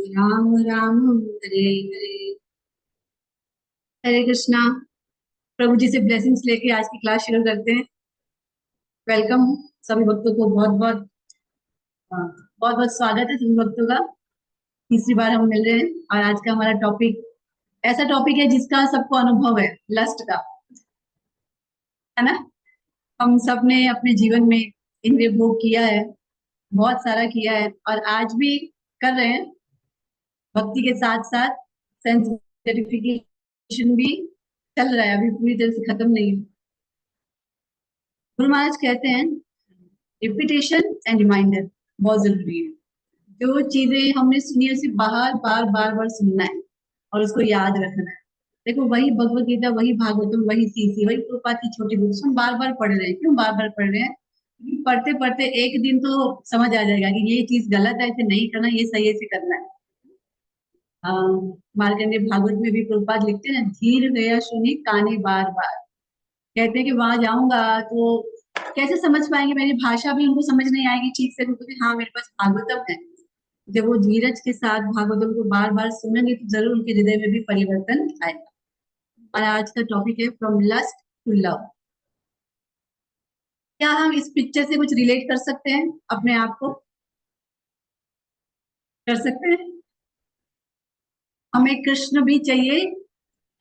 राम राम हरे हरे। हरे कृष्णा। प्रभु जी से ब्लेसिंग्स लेके आज की क्लास शुरू करते हैं। वेलकम सभी भक्तों को बहुत बहुत स्वागत है सभी भक्तों का। तीसरी बार हम मिल रहे हैं और आज का हमारा टॉपिक ऐसा टॉपिक है जिसका सबको अनुभव है, लस्ट का, है ना। हम सब ने अपने जीवन में इंद्रिय भोग किया है, बहुत सारा किया है और आज भी कर रहे हैं। भक्ति के साथ साथ सेंस ग्रेटिफिकेशन भी चल रहा है, अभी पूरी तरह से खत्म नहीं है। गुरु महाराज कहते हैं रिपीटेशन एंड रिमाइंडर बहुत जरूरी है। जो चीजें हमने सुनी है उसे बार बार सुनना है और उसको याद रखना है। देखो, वही भगवत गीता, वही भागवतम, वही सीसी, वही प्रभुपाद की छोटी बुक्स हम बार बार पढ़ रहे हैं। क्यों बार बार पढ़ रहे हैं? क्योंकि पढ़ते पढ़ते एक दिन तो समझ आ जाएगा कि ये चीज गलत है, इसे नहीं करना, ये सही है, इसे करना है। मार्कंडेय भागवत में भी प्रभुपाद लिखते हैं ना, धीर गया सुनी काने बार बार। कहते हैं कि वहां जाऊंगा तो कैसे समझ पाएंगे, मेरी भाषा भी उनको समझ नहीं आएगी ठीक से, क्योंकि हाँ मेरे पास भागवतम है। जब वो धीरज के साथ भागवतम को बार बार सुनेंगे तो जरूर उनके हृदय में भी परिवर्तन आएगा। और आज का टॉपिक है फ्रॉम लस्ट टू लव। क्या हम इस पिक्चर से कुछ रिलेट कर सकते हैं? अपने आप को कर सकते हैं? हमें कृष्ण भी चाहिए,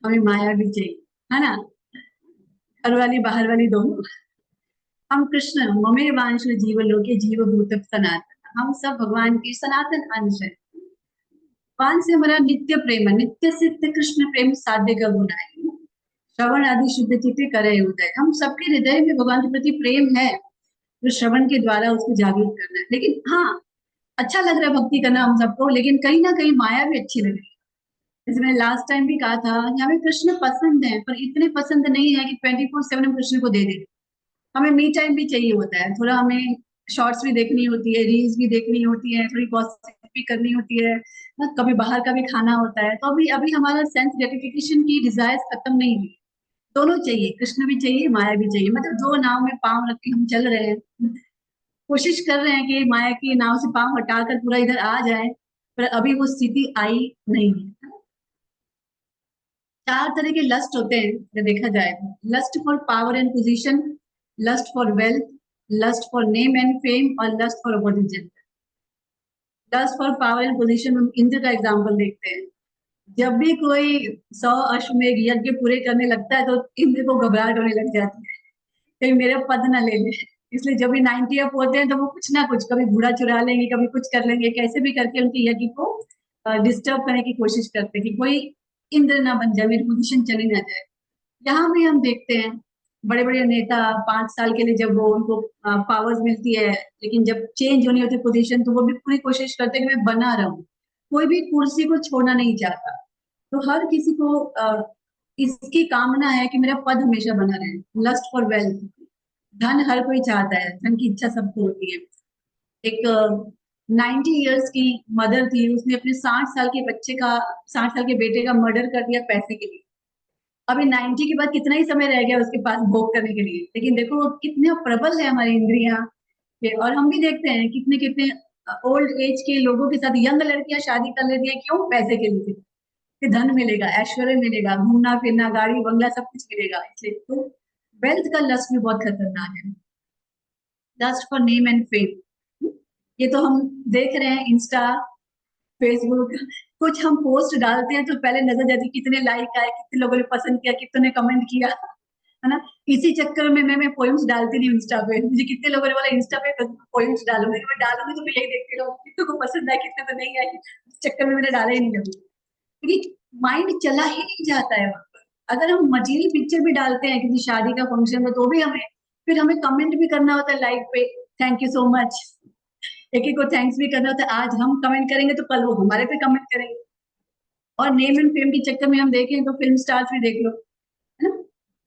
हमें माया भी चाहिए, है ना। घर वाली बाहर वाली दोनों। हम कृष्ण ममे वांश जीव लोके जीव भूत सनातन, हम सब भगवान के सनातन अंश है। भगवान से हमारा नित्य प्रेम है, नित्य सिद्ध कृष्ण प्रेम साध्य का गुण है। श्रवण आदि शुद्ध चित्त करे उदय, हम सबके हृदय में भगवान के प्रति प्रेम है, जो श्रवण के द्वारा उसको जागरूक करना है। लेकिन हाँ, अच्छा लग रहा है भक्ति करना हम सबको, लेकिन कहीं ना कहीं माया भी अच्छी लग रही है। जैसे मैंने लास्ट टाइम भी कहा था कि हमें कृष्ण पसंद है, पर इतने पसंद नहीं है कि 24/7 हम कृष्ण को दे दें। हमें मी टाइम भी चाहिए होता है, थोड़ा हमें शॉर्ट्स भी देखनी होती है, रील्स भी देखनी होती है, थोड़ी गॉसिप भी करनी होती है ना, कभी बाहर का भी खाना होता है। तो अभी अभी हमारा सेंस ग्रेटिफिकेशन की डिजायर्स खत्म नहीं हुई। दोनों चाहिए, कृष्ण भी चाहिए, माया भी चाहिए। मतलब दो नाव में पांव रख के हम चल रहे हैं, कोशिश कर रहे हैं कि माया की नाव से पांव हटाकर पूरा इधर आ जाए, पर अभी वो स्थिति आई नहीं है। चार तरह के लस्ट होते हैं अगर देखा जाए तो। Lust for power and position, lust for wealth, lust for name and fame और lust for opposition. Lust for power and position, हम इंद्र का एग्जाम्पल देखते हैं। जब भी कोई 100 अश्वमेध यज्ञ पूरे करने लगता है तो इंद्र को घबराहट होने लग जाती है, कहीं मेरा पद ना ले ले। इसलिए जब भी 90 अप होते हैं तो वो कुछ ना कुछ, कभी घोड़ा चुरा लेंगे, कभी कुछ कर लेंगे, कैसे भी करके उनके यज्ञ को डिस्टर्ब करने की कोशिश करते हैं कि कोई इंद्र ना बन जाए, मेरी पोजीशन चली ना जाए। यहाँ भी हम देखते हैं बड़े बड़े नेता 5 साल के लिए जब वो उनको पावर्स मिलती है, लेकिन जब चेंज होनी होती है पोजीशन तो वो भी पूरी कोशिश करते हैं कि मैं बना रहूं। कोई भी कुर्सी को छोड़ना नहीं चाहता। तो हर किसी को इसकी कामना है कि मेरा पद हमेशा बना रहे। लस्ट फॉर वेल्थ, धन हर कोई चाहता है, धन की इच्छा सबको होती है। एक 90 इयर्स की मदर थी, उसने अपने 60 साल के बच्चे का, 60 साल के बेटे का मर्डर कर दिया पैसे के लिए। अभी 90 के बाद कितना ही समय रह गया उसके पास भोग करने के लिए, लेकिन देखो कितने प्रबल है हमारी इंद्रियां। और हम भी देखते हैं कितने कितने ओल्ड एज के लोगों के साथ यंग लड़कियां शादी कर लेती है। क्यों? पैसे के लिए, कि धन मिलेगा, ऐश्वर्य मिलेगा, घूमना फिरना, गाड़ी बंगला सब कुछ मिलेगा। इसलिए तो वेल्थ का लस्ट भी बहुत खतरनाक है। Lust for name and fame, ये तो हम देख रहे हैं, इंस्टा, फेसबुक, कुछ हम पोस्ट डालते हैं तो पहले नजर जाती है कितने लाइक आए, कितने लोगों ने पसंद किया, कितने कमेंट किया, है ना। इसी चक्कर में मैं पोएम्स डालती नहीं इंस्टा पे। मुझे कितने लोगों ने बोला इंस्टा पे पोएम्स डालूंगी, मैं डालूंगी तो मैं यही देखती रहूंगी कितने को पसंद आए, कितने को नहीं आए। इस चक्कर में मैंने डाला ही नहीं कभी, क्योंकि माइंड चला ही नहीं जाता है वहां पर। अगर हम मटेरियल पिक्चर भी डालते हैं किसी शादी का फंक्शन में तो भी हमें फिर हमें कमेंट भी करना होता है लाइक पे, थैंक यू सो मच। एक एक को थैंक्स भी करना होता है, आज हम कमेंट करेंगे तो कल वो हमारे पे कमेंट करेंगे। और नेम एंड फेम के चक्कर में हम देखें तो फिल्म स्टार्स भी देख लो, है ना।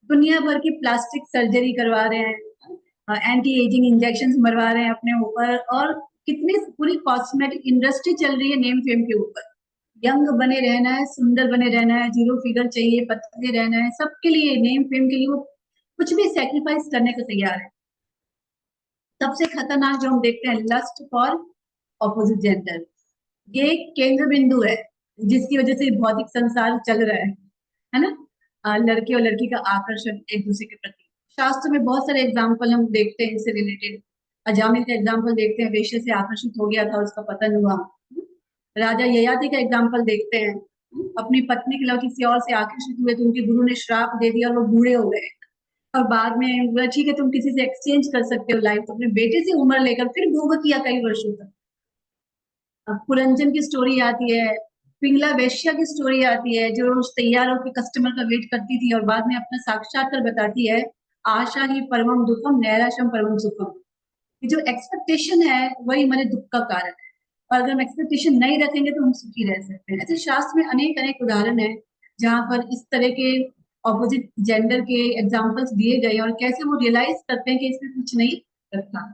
दुनिया भर की प्लास्टिक सर्जरी करवा रहे हैं, एंटी एजिंग इंजेक्शन मरवा रहे हैं अपने ऊपर, और कितनी पूरी कॉस्मेटिक इंडस्ट्री चल रही है नेम फेम के ऊपर। यंग बने रहना है, सुंदर बने रहना है, जीरो फिगर चाहिए, पतले रहना है, सबके लिए नेम फेम के लिए वो कुछ भी सेक्रीफाइस करने को तैयार है। सबसे खतरनाक जो हम देखते हैं, लस्ट फॉर ऑपोजिट जेंडर। ये एक केंद्र बिंदु है जिसकी वजह से भौतिक संसार चल रहा है ना। लड़के और लड़की का आकर्षण एक दूसरे के प्रति। शास्त्र में बहुत सारे एग्जाम्पल हम देखते हैं इससे रिलेटेड। अजामिल का एग्जाम्पल देखते हैं, वेश्या से आकर्षित हो गया था, उसका पतन हुआ। राजा ययाति का एग्जाम्पल देखते हैं, अपनी पत्नी के अलावा किसी और से आकर्षित हुए तो उनके गुरु ने श्राप दे दिया और वो बूढ़े हो गए। और बाद में बोला ठीक है तुम किसी से एक्सचेंज कर सकते हो लाइफ, तो अपने बेटे से उम्र लेकर फिर भोग किया कई वर्षों तक। अब पुरंजन की स्टोरी आती है, पिंगला वेश्या की स्टोरी आती है जो रोज तैयार होकर कस्टमर का वेट करती थी और बाद में अपना साक्षात्कार बताती है, आशा ही परमम दुखम नैराश्यम परमम सुखम। ये जो एक्सपेक्टेशन है वही हमारे दुख का कारण है, और अगर हम एक्सपेक्टेशन नहीं रखेंगे तो हम सुखी रह सकते हैं। ऐसे शास्त्र में अनेक अनेक उदाहरण है जहाँ पर इस तरह के ऑपोजिट जेंडर के एग्जाम्पल्स दिए गए और कैसे वो रियलाइज करते हैं कि इसमें कुछ नहीं रखा।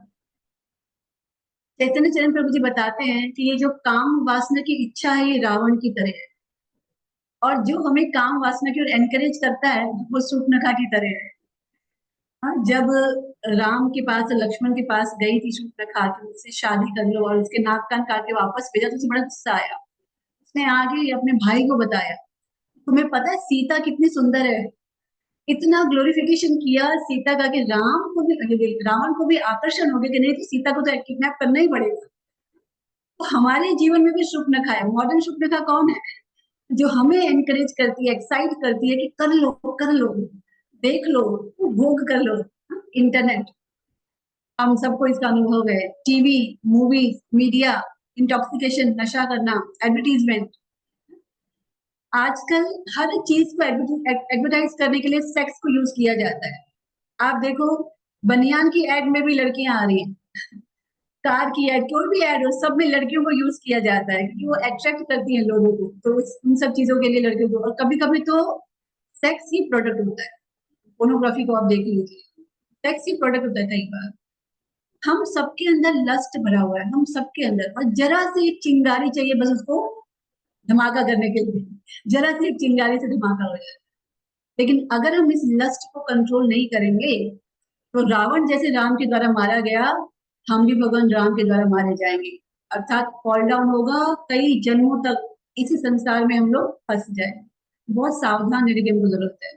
चैतन्य चरण प्रभु जी बताते हैं कि ये जो काम वासना की इच्छा है ये रावण की तरह है, और जो हमें काम वासना की ओर एनकरेज करता है वो शूर्पणखा की तरह है। हाँ, जब राम के पास लक्ष्मण के पास गई थी शूर्पणखा कि मुझसे शादी कर लो, और उसके नाक कान काट के वापस भेजा तो उसे बड़ा गुस्सा आया। उसने आगे अपने भाई को बताया, तुम्हें पता है सीता कितनी सुंदर है, इतना ग्लोरिफिकेशन किया सीता का कि रावण को भी आकर्षण हो गया कि नहीं तो सीता को तो किडनैप करना ही पड़ेगा। तो हमारे जीवन में भी शूर्पणखा है। मॉडर्न शूर्पणखा कौन है? जो हमें एनकरेज करती है, एक्साइट करती है कि कर लो, देख लो, भोग कर लो। इंटरनेट, हम सबको इसका अनुभव है। टीवी, मूवीज, मीडिया, इंटॉक्सिकेशन, नशा करना, एडवर्टीजमेंट। आजकल हर चीज को एडवर्टाइज करने के लिए सेक्स को यूज किया जाता है। आप देखो, बनियान की एड में भी लड़कियां आ रही हैं, कार की एड, कोई भी एड हो, सब में लड़कियों को यूज किया जाता है क्योंकि वो अट्रैक्ट करती है लोगों को। तो उन सब चीजों के लिए लड़कियों को, और कभी कभी तो सेक्स ही प्रोडक्ट होता है। पोर्नोग्राफी को आप देख लीजिए, सेक्स ही प्रोडक्ट होता है कई बार। हम सबके अंदर लस्ट भरा हुआ है, हम सबके अंदर, और जरा सी एक चिंगारी चाहिए बस उसको धमाका करने के लिए, जरा सी एक चिंगारी से धमाका हो जाए। लेकिन अगर हम इस लस्ट को कंट्रोल नहीं करेंगे तो रावण जैसे राम के द्वारा मारा गया, हम भी भगवान राम के द्वारा मारे जाएंगे। अर्थात फॉल डाउन होगा, कई जन्मों तक इसी संसार में हम लोग फंस जाए। बहुत सावधान रहने की हमको जरूरत है।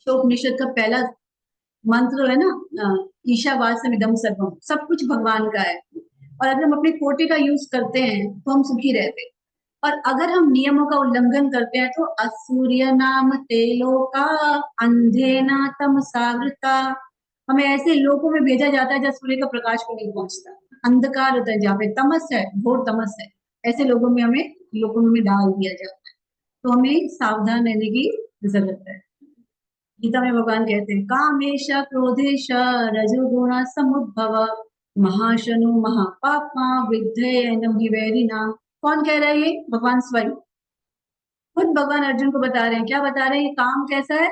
उपनिषद का पहला मंत्र है ना, ईशावास्यम इदम सर्वम, सब कुछ भगवान का है। और अगर हम अपने कोटे का यूज करते हैं तो हम सुखी रहते हैं, और अगर हम नियमों का उल्लंघन करते हैं तो असूर्य नाम तेलो का अंधेना तम सागरता, हमें ऐसे लोगों में भेजा जाता है जहाँ सूर्य का प्रकाश को नहीं पहुंचता, अंधकार होता है, जहाँ पे तमस है, घोर तमस है, ऐसे लोगों में डाल दिया जाता है। तो हमें सावधान रहने की जरूरत है। गीता में भगवान कहते हैं, कामेश क्रोधेश रजोगुण समुद्भव महाशनु महापापा विद्धेयनम हि वैरिणा। कौन कह रहा है? ये भगवान स्वयं, खुद भगवान अर्जुन को बता रहे हैं। क्या बता रहे हैं? ये काम कैसा है?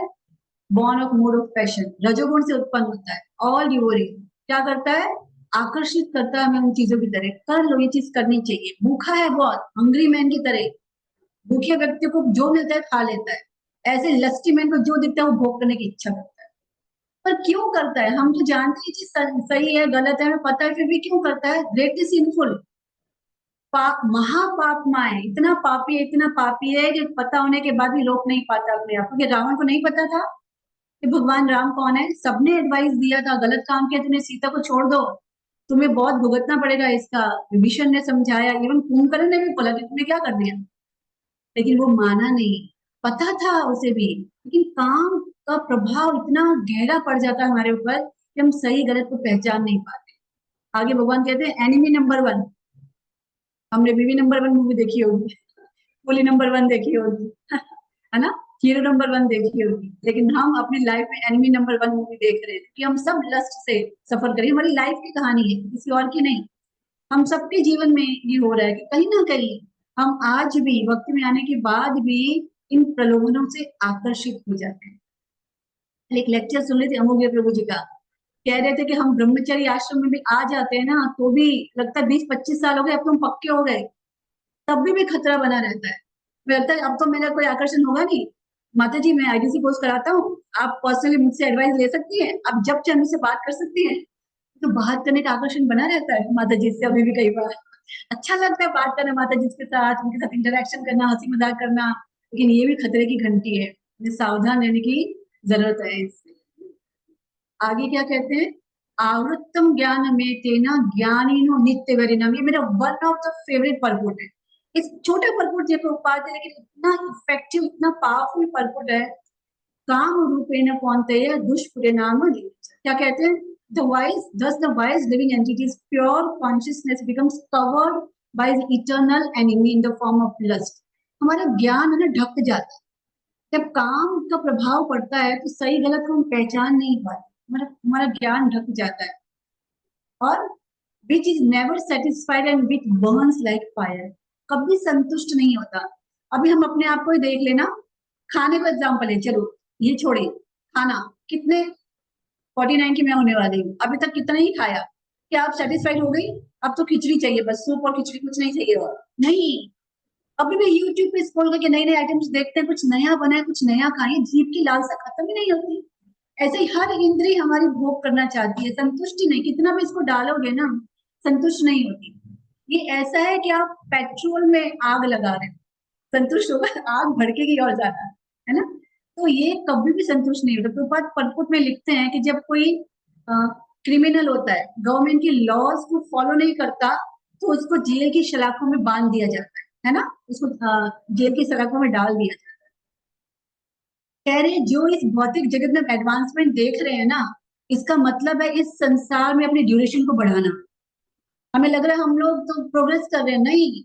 Born of mood off passion, रजोगुण से उत्पन्न होता है। ऑल डिवोरिंग, क्या करता है? आकर्षित करता है हमें उन चीजों की तरह। कर लो, ये चीज करनी चाहिए। भूखा है बहुत, हंग्री मैन की तरह, भूखे व्यक्ति को जो मिलता है खा लेता है। ऐसे लस्टी मैन को जो दिखता है वो भोग करने की इच्छा करता है। पर क्यों करता है? हम तो जानते हैं चीज सही है गलत है, हमें पता है, फिर भी क्यों करता है? ग्रेटली सिंफुल, पाप, महापापमाय, इतना पापी है कि पता होने के बाद भी रोक नहीं पाता अपने आप को। क्योंकि रावण को नहीं पता था कि भगवान राम कौन है। सबने एडवाइस दिया था, गलत काम किया तूने, सीता को छोड़ दो, तुम्हें बहुत भुगतना पड़ेगा इसका। विभीषण ने समझाया, इवन कुंभकर्ण ने भी बोला कि तुमने क्या कर दिया, लेकिन वो माना नहीं। पता था उसे भी, लेकिन काम का प्रभाव इतना गहरा पड़ जाता है हमारे ऊपर कि हम सही गलत को पहचान नहीं पाते। आगे भगवान कहते हैं, एनिमी नंबर वन, हमने बीवी नंबर वन मूवी देखी होगी, पुली नंबर वन देखी होगी, है ना, हीरो नंबर वन देखी होगी, लेकिन हम अपनी लाइफ में एनिमी नंबर वन मूवी देख रहे थे कि हम सब लस्ट से सफर करें। हमारी लाइफ की कहानी है, किसी और की नहीं। हम सबके जीवन में ये हो रहा है कि कहीं ना कहीं हम आज भी वक्त में आने के बाद भी इन प्रलोभनों से आकर्षित हो जाते हैं। एक लेक्चर सुन रहे थे अमोघ प्रभु जी का, कह रहे थे कि हम ब्रह्मचर्य आश्रम में भी आ जाते हैं ना तो भी लगता है 20-25 साल हो गए, अब तो हम पक्के हो गए, तब भी खतरा बना रहता है। मुझे लगता है अब तो मेरा कोई आकर्षण होगा नहीं। माता जी, मैं आईडीसी कोर्स कराता हूँ, आप पर्सनली मुझसे एडवाइस ले सकती हैं, आप जब चाहे मुझसे बात कर सकती हैं। तो बात करने का आकर्षण बना रहता है माता जी से अभी भी कई बार। अच्छा लगता है बात करना माता जी के साथ, उनके साथ इंटरेक्शन करना, हंसी मजाक करना, लेकिन ये भी खतरे की घंटी है, हमें सावधान रहने की जरूरत है इससे। आगे क्या कहते हैं, आवृत्तम ज्ञान में तेना ज्ञानीनो नित्य वरिणम, ये मेरा one of the favourite purport है। इस छोटा परपोर्ट देखो उपाध है, लेकिन इतना इफेक्टिव, इतना पावरफुल परपोर्ट है। काम रूपेण कौन्तेय दुष्परिणाम, क्या कहते हैं, the wise thus the wise living entity's pure consciousness becomes covered by the eternal enemy in the form of lust। हमारा ज्ञान है ना ढक जाता है, जब काम का प्रभाव पड़ता है तो सही गलत को हम पहचान नहीं पाते, हमारा हमारा ज्ञान ढक जाता है। और which is never satisfied and which Burns like fire, कभी संतुष्ट नहीं होता। अभी हम अपने आप को ही देख लेना, खाने का एग्जाम्पल है, चलो ये छोड़िए, खाना कितने 49 की मैं होने वाली हूँ, अभी तक कितना ही खाया, क्या आप सेटिस्फाइड हो गई? अब तो खिचड़ी चाहिए, बस सूप और खिचड़ी, कुछ नहीं चाहिए और नहीं। अभी भी यूट्यूब पे स्क्रॉल करके नए नए आइटम्स देखते हैं, कुछ नया बनाए, कुछ नया खाए, जीभ की लालसा खत्म ही नहीं होती। ऐसे ही हर इंद्री हमारी भोग करना चाहती है, संतुष्टि नहीं, कितना भी इसको डालोगे ना संतुष्ट नहीं होती। ये ऐसा है कि आप पेट्रोल में आग लगा रहे हो, संतुष्ट होगा, आग भड़केगी और ज्यादा, है ना। तो ये कभी भी संतुष्ट नहीं होता। प्रभुपाद परपुट में लिखते हैं कि जब कोई क्रिमिनल होता है, गवर्नमेंट की लॉज को फॉलो नहीं करता, तो उसको जेल की सलाखों में बांध दिया जाता है ना, उसको जेल की सलाखों में डाल दिया जाता है। कह रहे जो इस भौतिक जगत में एडवांसमेंट देख रहे हैं ना, इसका मतलब है इस संसार में अपनी ड्यूरेशन को बढ़ाना। हमें लग रहा है हम लोग तो प्रोग्रेस कर रहे हैं, नहीं,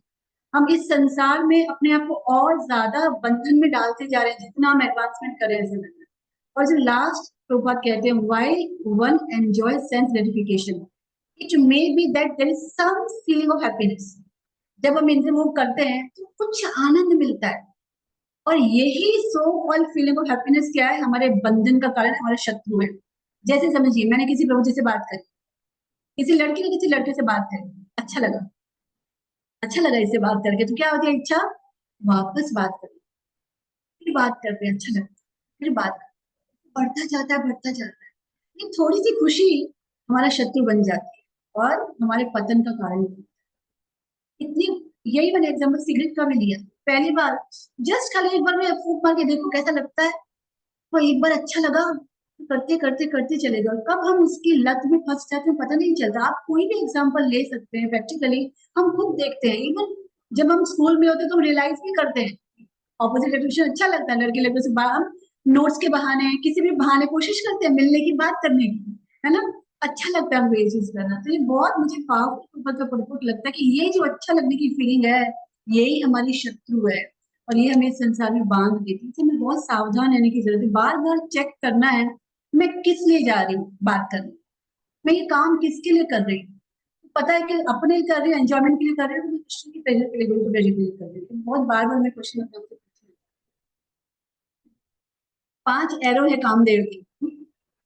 हम इस संसार में अपने आप को और ज्यादा बंधन में डालते जा रहे हैं, जितना हम एडवांसमेंट कर रहे हैं ऐसे लग रहा है। और जो लास्ट प्रभुपाद कहते हैं, why one enjoy sense gratification, it may be that there is some feeling of happiness. जब हम इनसे मूव करते हैं तो कुछ आनंद मिलता है, और यही so called feeling of happiness क्या है, हमारे बंधन का कारण हमारे शत्रु है। जैसे समझिए, मैंने किसी प्रभु जी से बात करी, किसी लड़की ने किसी लड़के से बात करी, अच्छा लगा, अच्छा लगा इससे बात करके, तो क्या होती है इच्छा, वापस बात करें, फिर बात करते हैं, अच्छा लगता है, फिर बात, बढ़ता जाता है, बढ़ता जाता है। ये थोड़ी सी खुशी हमारा शत्रु बन जाती है और हमारे पतन का कारण बनती है। इतनी, यही मैंने एग्जाम्पल सिगरेट का भी लिया, पहली बार जस्ट खाली एक बार में फूक मार के देखो कैसा लगता है, वो एक बार अच्छा लगा, करते करते करते चले जाओ, कब हम उसकी लत में फंस जाते हैं पता नहीं चलता। आप कोई भी एग्जाम्पल ले सकते हैं, प्रैक्टिकली हम खुद देखते हैं। इवन जब हम स्कूल में होते हैं तो हम रियलाइज भी करते हैं, ऑपोजिट अट्रैक्शन अच्छा लगता है, लड़के लड़के से हम नोट्स के बहाने, किसी भी बहाने कोशिश करते हैं मिलने की, बात करने की, है ना, अच्छा लगता है हमको ये चीज करना। तो ये बहुत मुझे पावरफुल लगता है कि ये जो अच्छा लगने की फीलिंग है, यही हमारी शत्रु है, और ये हमें इस संसार में बांध देती है। तो हमें बहुत सावधान रहने की जरूरत है, बार बार चेक करना है मैं किस लिए जा रही हूँ बात करने, मैं ये काम किसके लिए कर रही हूँ। पता है कि अपने लिए कर रही हूँ, एंजॉयमेंट के लिए कर रही हूँ, कृष्ण की प्रेजर के लिए, गुरु की प्रेजर के लिए कर रही हूँ। बहुत बार बार मैं क्वेश्चन अपने आप से पूछती हूँ। 5 एरो है कामदेव की,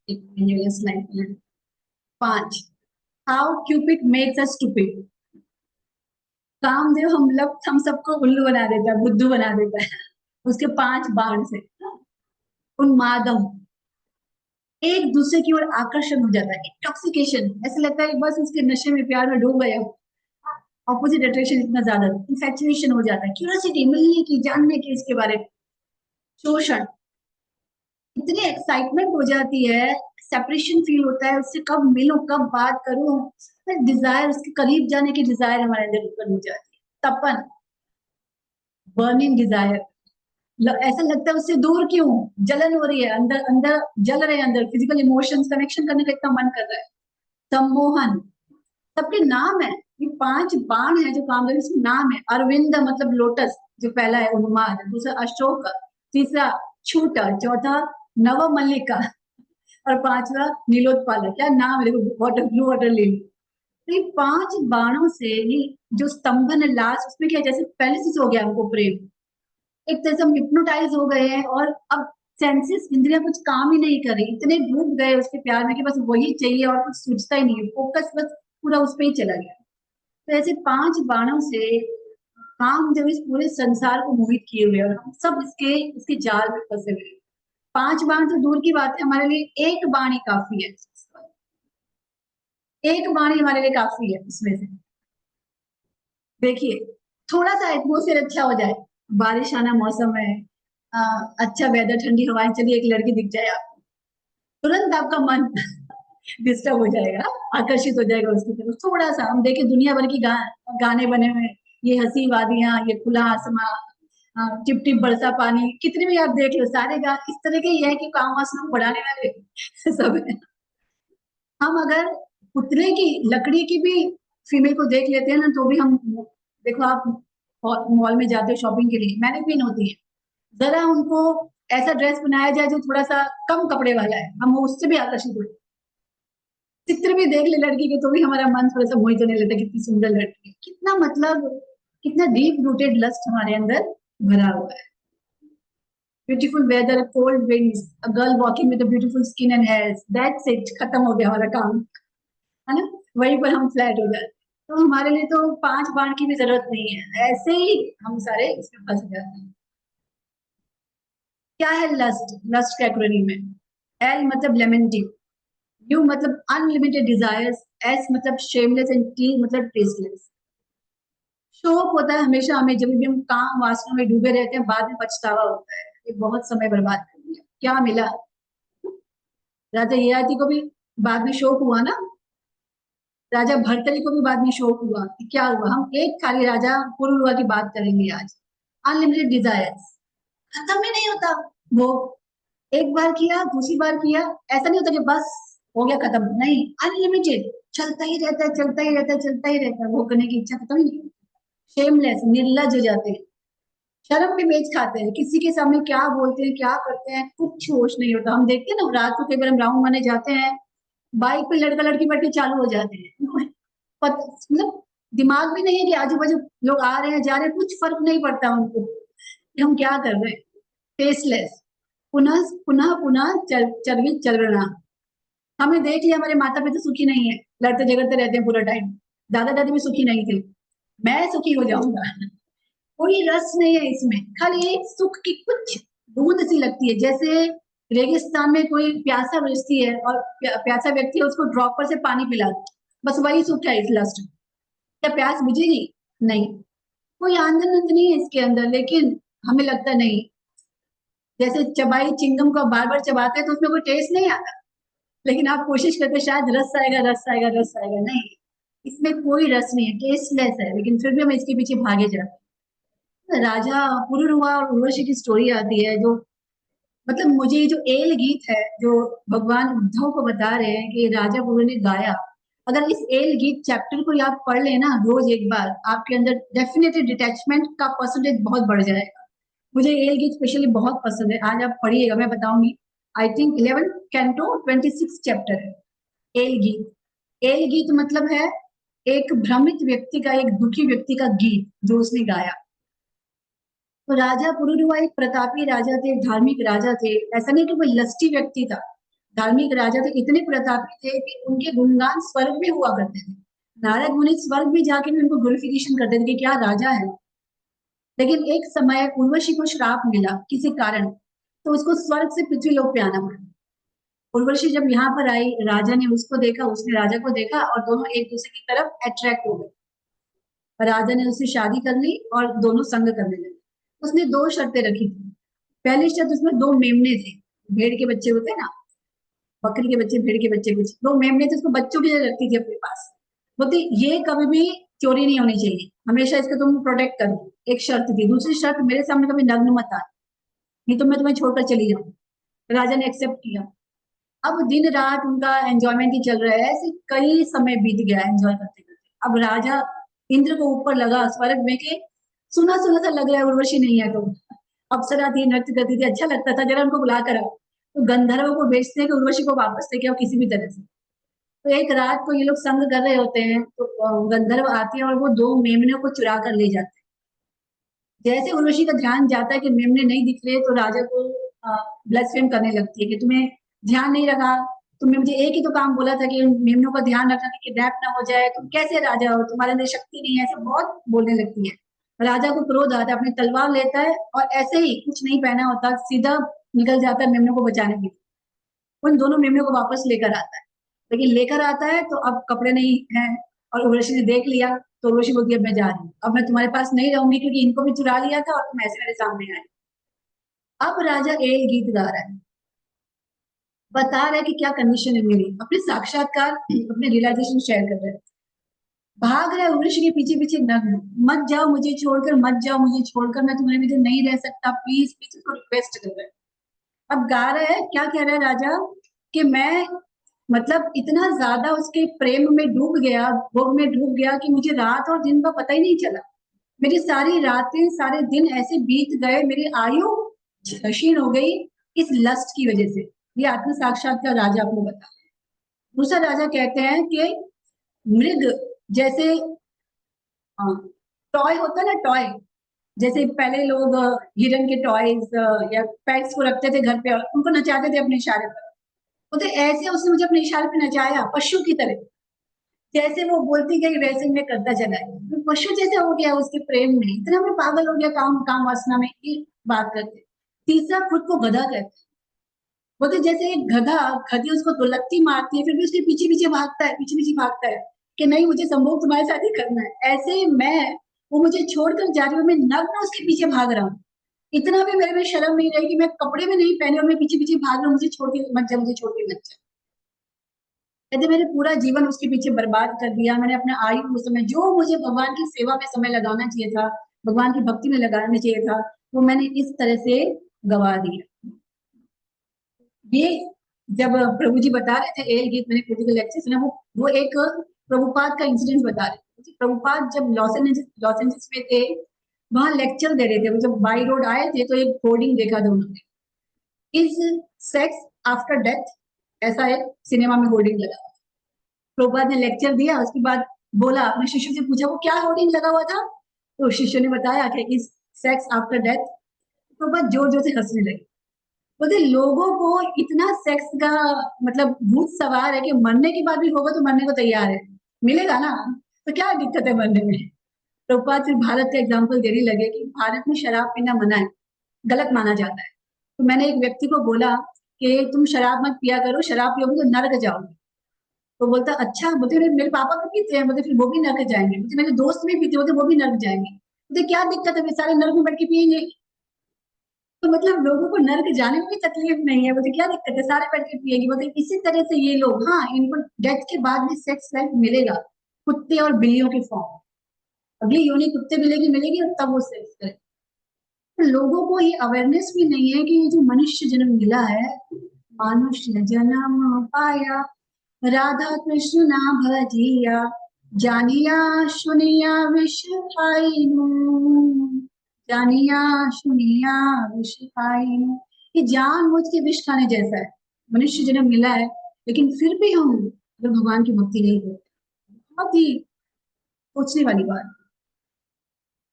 एक slide, 5, how cupid makes us stupid. Kamadeva हम सबको उल्लू बना देता है, बुद्धू बना देता है उसके 5 बाण से। उन्मादम, एक दूसरे की ओर आकर्षण हो जाता है, इंटॉक्सिकेशन, ऐसा लगता है कि बस उसके नशे में, प्यार में डूब गए हो। ऑपोजिट अट्रैक्शन इतना ज्यादा, इन्फैचुएशन हो जाता है, क्यूरियोसिटी, मिलने की, जानने की इसके बारे में। शोषण, इतनी एक्साइटमेंट हो जाती है, सेपरेशन फील होता है उससे, कब मिलूं, कब बात करूं, डिजायर, उसके करीब जाने की डिजायर हमारे अंदर उत्पन्न हो जाती है। तपन, बर्निंग डिजायर, ऐसा लगता है उससे दूर क्यों, जलन हो रही है अंदर, अंदर जल रहे हैं, अंदर फिजिकल इमोशंस, कनेक्शन करने का इतना मन कर रहा है। सम्मोहन, सबके नाम है, ये 5 बाण है जो कामदेव, इसमें नाम है। अरविंद मतलब लोटस, जो पहला है उन्माद, दूसरा अशोक, तीसरा छूटा, चौथा नव मल्लिका, और 5वां नीलोत्पाला। क्या नाम है देखो, वाटर ब्लू वाटर लिली। तो ये 5 बाणों से, ये जो स्तंभन है लास्ट, उसमें क्या है, जैसे पहले से हो गया हमको प्रेम, एक तरह से हम हिप्नोटाइज हो गए हैं, और अब सेंसेस, इंद्रियां कुछ काम ही नहीं कर रही, इतने डूब गए उसके प्यार में कि बस वही चाहिए और कुछ सोचता ही नहीं है, फोकस बस पूरा उस पर ही चला गया। तो ऐसे 5 बाणों से काम जब इस पूरे संसार को मोहित किए हुए, और हम सब इसके इसके जाल में फंसे हुए। 5 बाण तो दूर की बात है, हमारे लिए एक बाण ही काफी है, एक बाण ही हमारे लिए काफी है इसमें से। देखिए, थोड़ा सा एटमोसफियर अच्छा हो जाए, बारिश आना मौसम है, अ, अच्छा वेदर, ठंडी हवाएं चलिए, एक लड़की दिख जाए आपको, तुरंत आपका मन डिस्टर्ब हो जाएगा, आकर्षित हो जाएगा उसकी तरफ। थोड़ा सा हम देखें, दुनिया भर की गाने बने हुए हैं, ये हंसी वादियां, ये खुला आसमां, टिप टिप बरसा पानी, कितने भी आप देख लो, सारे गाने इस तरह के ही है कि काम वासना को बढ़ाने वाले सब है। हम अगर पुतले की, लकड़ी की भी फीमेल को देख लेते हैं ना, तो भी हम, देखो आप मॉल में जाते हो शॉपिंग के लिए, मैनिक्विन होती है, जरा उनको ऐसा ड्रेस बनाया जाए जो थोड़ा सा कम कपड़े वाला है, हम उससे भी आकर्षित हो, चित्र भी देख ले लड़की के तो भी हमारा मन थोड़ा सा मोहित होने लगता है, कितनी सुंदर लड़की है, कितना मतलब, कितना डीप रूटेड लस्ट हमारे अंदर भरा हुआ है। Beautiful weather, cold winds, a girl walking with beautiful skin and hairs, that's it, खत्म हो गया हमारा काम, है ना, वहीं पर हम फ्लैट हो जाते हैं। तो हमारे लिए तो 5 बार की भी जरूरत नहीं है, ऐसे ही हम सारे इसमें फंस जाते हैं। क्या है लस्ट? लस्ट का एक्रोनीम है, एल मतलब लेमेंटिव, यू मतलब अनलिमिटेड डिजायर्स, एस मतलब शेमलेस एंड टी मतलब टेस्टलेस। शौक होता है हमेशा हमें, जब भी हम काम वासना में डूबे रहते हैं, बाद में पछतावा होता है, ये बहुत समय बर्बाद कर दिया, क्या मिला। राजा ययाति को भी बाद में शौक हुआ ना, राजा भर्तरी को भी बाद में शौक हुआ कि क्या हुआ, हम एक खाली राजा पुरुरवा की बात करेंगे आज। अनलिमिटेड डिजायर्स, खत्म ही नहीं होता वो, एक बार किया, दूसरी बार किया, ऐसा नहीं होता कि बस हो गया खत्म, नहीं, अनलिमिटेड, चलता ही रहता है, चलता ही रहता है, चलता ही रहता है, वो करने की इच्छा खत्म ही नहीं होती। शेमलेस, निर्लज हो जाते हैं, शर्म के मेज खाते हैं, किसी के सामने क्या बोलते हैं, क्या करते हैं, कुछ होश नहीं होता। हम देखते हैं ना, रात को कई बार हम राउंड मारने जाते हैं, बाइक पे लड़का लड़की बैठ के चालू हो जाते हैं, मतलब दिमाग भी नहीं है कि आजू बाजू लोग आ रहे हैं, जा रहे हैं, कुछ फर्क नहीं पड़ता उनको कि हम क्या कर रहे हैं। टेस्टलेस, पुनः पुनः पुनः चरवी चलना। हमें देख लिया, हमारे माता पिता सुखी नहीं है, लड़ते झगड़ते रहते हैं पूरा टाइम, दादा दादी भी सुखी नहीं थे, मैं सुखी हो जाऊंगा, कोई रस नहीं है इसमें, खाली एक सुख की कुछ बूंद सी लगती है, जैसे रेगिस्तान में कोई प्यासा व्यक्ति है और प्यासा व्यक्ति है, उसको ड्रॉपर से पानी पिला दो, बस वही सुख है इस लास्ट में। क्या प्यास बुझेगी? नहीं, कोई आनंद नहीं है इसके अंदर, लेकिन हमें लगता नहीं, जैसे चबाई चिंगम को बार बार चबाते हैं तो उसमें कोई टेस्ट नहीं आता, लेकिन आप कोशिश करते शायद रस आएगा, रस आएगा, रस आएगा, नहीं, इसमें कोई रस नहीं है, टेस्टलेस है, लेकिन फिर भी हम इसके पीछे भागे जाते हैं। राजा पुरुरवा और उर्वशी की स्टोरी आती है, जो मतलब मुझे ये जो एल गीत है, जो भगवान उद्धव को बता रहे हैं कि राजा पुरु ने गाया, अगर इस एल गीत चैप्टर को आप पढ़ लेना रोज एक बार, आपके अंदर डेफिनेटली डिटैचमेंट का परसेंटेज बहुत बढ़ जाएगा। मुझे एल गीत स्पेशली बहुत पसंद है, आज आप पढ़िएगा, मैं बताऊंगी। आई थिंक 11 कैंटो 26 चैप्टर है एल गीत। एल गीत मतलब है एक भ्रमित व्यक्ति का, एक दुखी व्यक्ति का गीत जो उसने गाया। तो राजा पुरुरवा एक प्रतापी राजा थे, धार्मिक राजा थे, ऐसा नहीं कि कोई लस्टी व्यक्ति था, धार्मिक राजा थे, इतने प्रतापी थे कि उनके गुणगान स्वर्ग में हुआ करते थे, नारद मुनि स्वर्ग में जाके भी उनको ग्लोरिफिकेशन करते थे कि क्या राजा है। लेकिन एक समय उर्वशी को श्राप मिला किसी कारण, तो उसको स्वर्ग से पृथ्वी लोक पे आना पड़ा। उर्वशी जब यहाँ पर आई, राजा ने उसको देखा, उसने राजा को देखा, और दोनों एक दूसरे की तरफ अट्रैक्ट हो गए, राजा ने उससे शादी कर ली और दोनों संग करने लगे। उसने 2 शर्तें रखी थी। पहली शर्त, उसमें 2 मेमने थे, भेड़ के बच्चे होते हैं ना, बकरी के बच्चे, भेड़ के बच्चे, कुछ 2 मेमने थे, उसको बच्चों की तरह रखती थी अपने पास, बोलती ये कभी भी चोरी नहीं होनी चाहिए, हमेशा इसको तुम प्रोटेक्ट करो, एक शर्त थी। दूसरी शर्त, मेरे सामने कभी नग्न मत आना, नहीं तो मैं तुम्हें छोड़कर चली जाऊँ। राजा ने एक्सेप्ट किया। अब दिन रात उनका एंजॉयमेंट ही चल रहा है, ऐसे कई समय बीत गया एंजॉय करते करते। अब राजा इंद्र को ऊपर लगा स्वर्ग में के, सुना सुना सा लग रहा है उर्वशी नहीं है, तो अप्सरा थी, नृत्य करती थी, अच्छा लगता था, जरा उनको बुला कर आओ। तो गंधर्व को भेजते हैं कि उर्वशी को वापस लेके आओ किसी भी तरह से। तो एक रात को ये लोग संग कर रहे होते हैं, तो गंधर्व आती है और वो 2 मेमनों को चुरा कर ले जाते हैं। जैसे उर्वशी का ध्यान जाता है कि मेमने नहीं दिख रहे, तो राजा को ब्लैस्फेम करने लगती है कि तुम्हें ध्यान नहीं रखा, तुमने मुझे एक ही तो काम बोला था कि उन मेमनों का ध्यान रखना कि किडनैप ना हो जाए, तुम कैसे राजा हो, तुम्हारे अंदर शक्ति नहीं है, ऐसे बहुत बोलने लगती है। राजा को क्रोध आता है, अपनी तलवार लेता है और ऐसे ही, कुछ नहीं पहना होता, सीधा निकल जाता है मेमनों को बचाने के लिए, उन दोनों मेमनों को वापस लेकर आता है। लेकिन लेकर आता है तो अब कपड़े नहीं है, और उर्वशी ने देख लिया, तो उर्वशी बोलती है अब मैं जा रही हूँ, अब मैं तुम्हारे पास नहीं रहूंगी क्योंकि इनको भी चुरा लिया था और तुम ऐसे मेरे सामने आए। अब राजा एल गीत गा रहा है, बता रहा है कि क्या कंडीशन है मेरी, अपने साक्षात्कार अपने रियलाइजेशन शेयर कर रहे हैं। भाग रहा है उर्वशी के पीछे पीछे नग्न, मत जाओ मुझे छोड़कर, मत जाओ मुझे छोड़कर, मैं तुम्हारे बिना नहीं रह सकता, प्लीज प्लीज, उसको रिक्वेस्ट कर रहा है। अब गा रहा है, क्या कह रहा है राजा, कि मैं मतलब इतना ज्यादा उसके प्रेम में डूब गया, भोग में डूब गया कि मुझे रात और दिन का पता ही नहीं चला। मेरी सारी रातें सारे दिन ऐसे बीत गए, मेरी आयु क्षीण हो गई इस लस्ट की वजह से। ये आत्म साक्षात्कार राजा आपको बता रहे हैं। दूसरा राजा कहते हैं कि मृग जैसे टॉय होता है ना, टॉय, जैसे पहले लोग हिरन के टॉयज या पेट्स को रखते थे घर पे और उनको नचाते थे अपने इशारे पर, तो ऐसे उसने मुझे अपने इशारे पे नचाया पशु की तरह। जैसे वो बोलती गई वैसे मैं करता चला गया, तो पशु जैसे हो गया उसके प्रेम में, इतना मैं पागल हो गया काम काम वासना में, ये बात करते। तीसरा खुद को गधा कहते, बोलते जैसे एक गधा, गधी उसको दुलत्ती मारती है फिर भी उसके पीछे पीछे भागता है, पीछे पीछे भागता है कि नहीं मुझे संभोग तुम्हारे साथ ही करना है, ऐसे मैं, वो मुझे छोड़कर जा रही हूँ, मैं नग्न उसके पीछे भाग रहा हूँ। इतना भी मेरे में शर्म नहीं रही कि मैं कपड़े में नहीं पहने और मैं पीछे पीछे भाग रहा हूँ, मुझे छोड़ के मत जा, मुझे छोड़ के मत जा। कहते मैंने पूरा जीवन उसके पीछे बर्बाद कर दिया, मैंने अपना आयु उस समय जो मुझे भगवान की सेवा में समय लगाना चाहिए था, भगवान की भक्ति में लगाना चाहिए था, वो मैंने इस तरह से गवा दिया। ये जब प्रभु जी बता रहे थे एल गीत, मैंने प्रभु का लेक्चर सुना, वो एक प्रभुपाद का इंसिडेंट बता रहे थे। प्रभुपाद जब लॉस एंजल्स में थे, वहां लेक्चर दे रहे थे, वो जब बाई रोड आए थे तो एक होर्डिंग देखा था उन्होंने, इज सेक्स आफ्टर डेथ, ऐसा एक सिनेमा में होर्डिंग लगा। प्रभुपाद ने लेक्चर दिया, उसके बाद बोला, अपने शिष्य से पूछा वो क्या होर्डिंग लगा हुआ था, तो शिष्य ने बताया कि is sex after death. Prabhupada जोर जोर से हंसने लगे, बोलते लोगों को इतना सेक्स का मतलब भूत सवार है कि मरने के बाद भी होगा तो मरने को तैयार है, मिलेगा ना, तो क्या दिक्कत है मरने में। प्रभुपाद फिर भारत का एग्जाम्पल देने लगे कि भारत में शराब पीना मना है, गलत माना जाता है। तो मैंने एक व्यक्ति को बोला कि तुम शराब मत पिया करो, शराब पियोगे तो नरक जाओगे। तो बोलता अच्छा, बोलते मेरे पापा भी पीते हैं, बोलते फिर वो भी नरक जाएंगे, बोलते मेरे दोस्त भी पीते, बोलते वो भी नरक जाएंगे, बोलते क्या दिक्कत है, वे सारे नरक में बैठ के पियेंगे। तो मतलब लोगों को नर्क जाने में भी तकलीफ नहीं है, बोलते क्या दिक्कत है, सारे बैठ के पिएगी। बोलते इसी तरह से ये लोग, हाँ इनको डेथ के बाद भी सेक्स लाइफ मिलेगा, कुत्ते और बिल्लियों के फॉर्म, अगली योनि कुत्ते बिल्ली की मिलेगी और तब वो सेक्स करे। तो लोगों को ये अवेयरनेस भी नहीं है कि ये जो मनुष्य जन्म मिला है, मनुष्य जन्म पाया, राधा कृष्ण ना भजिया, जानिया सुनिया विष खाई, जानिया सुनिया विष खाई। ये जान मुझ के विष खाने जैसा है, मनुष्य जन्म मिला है लेकिन फिर भी हम अगर भगवान की भक्ति नहीं करते, बहुत ही सोचने वाली बात।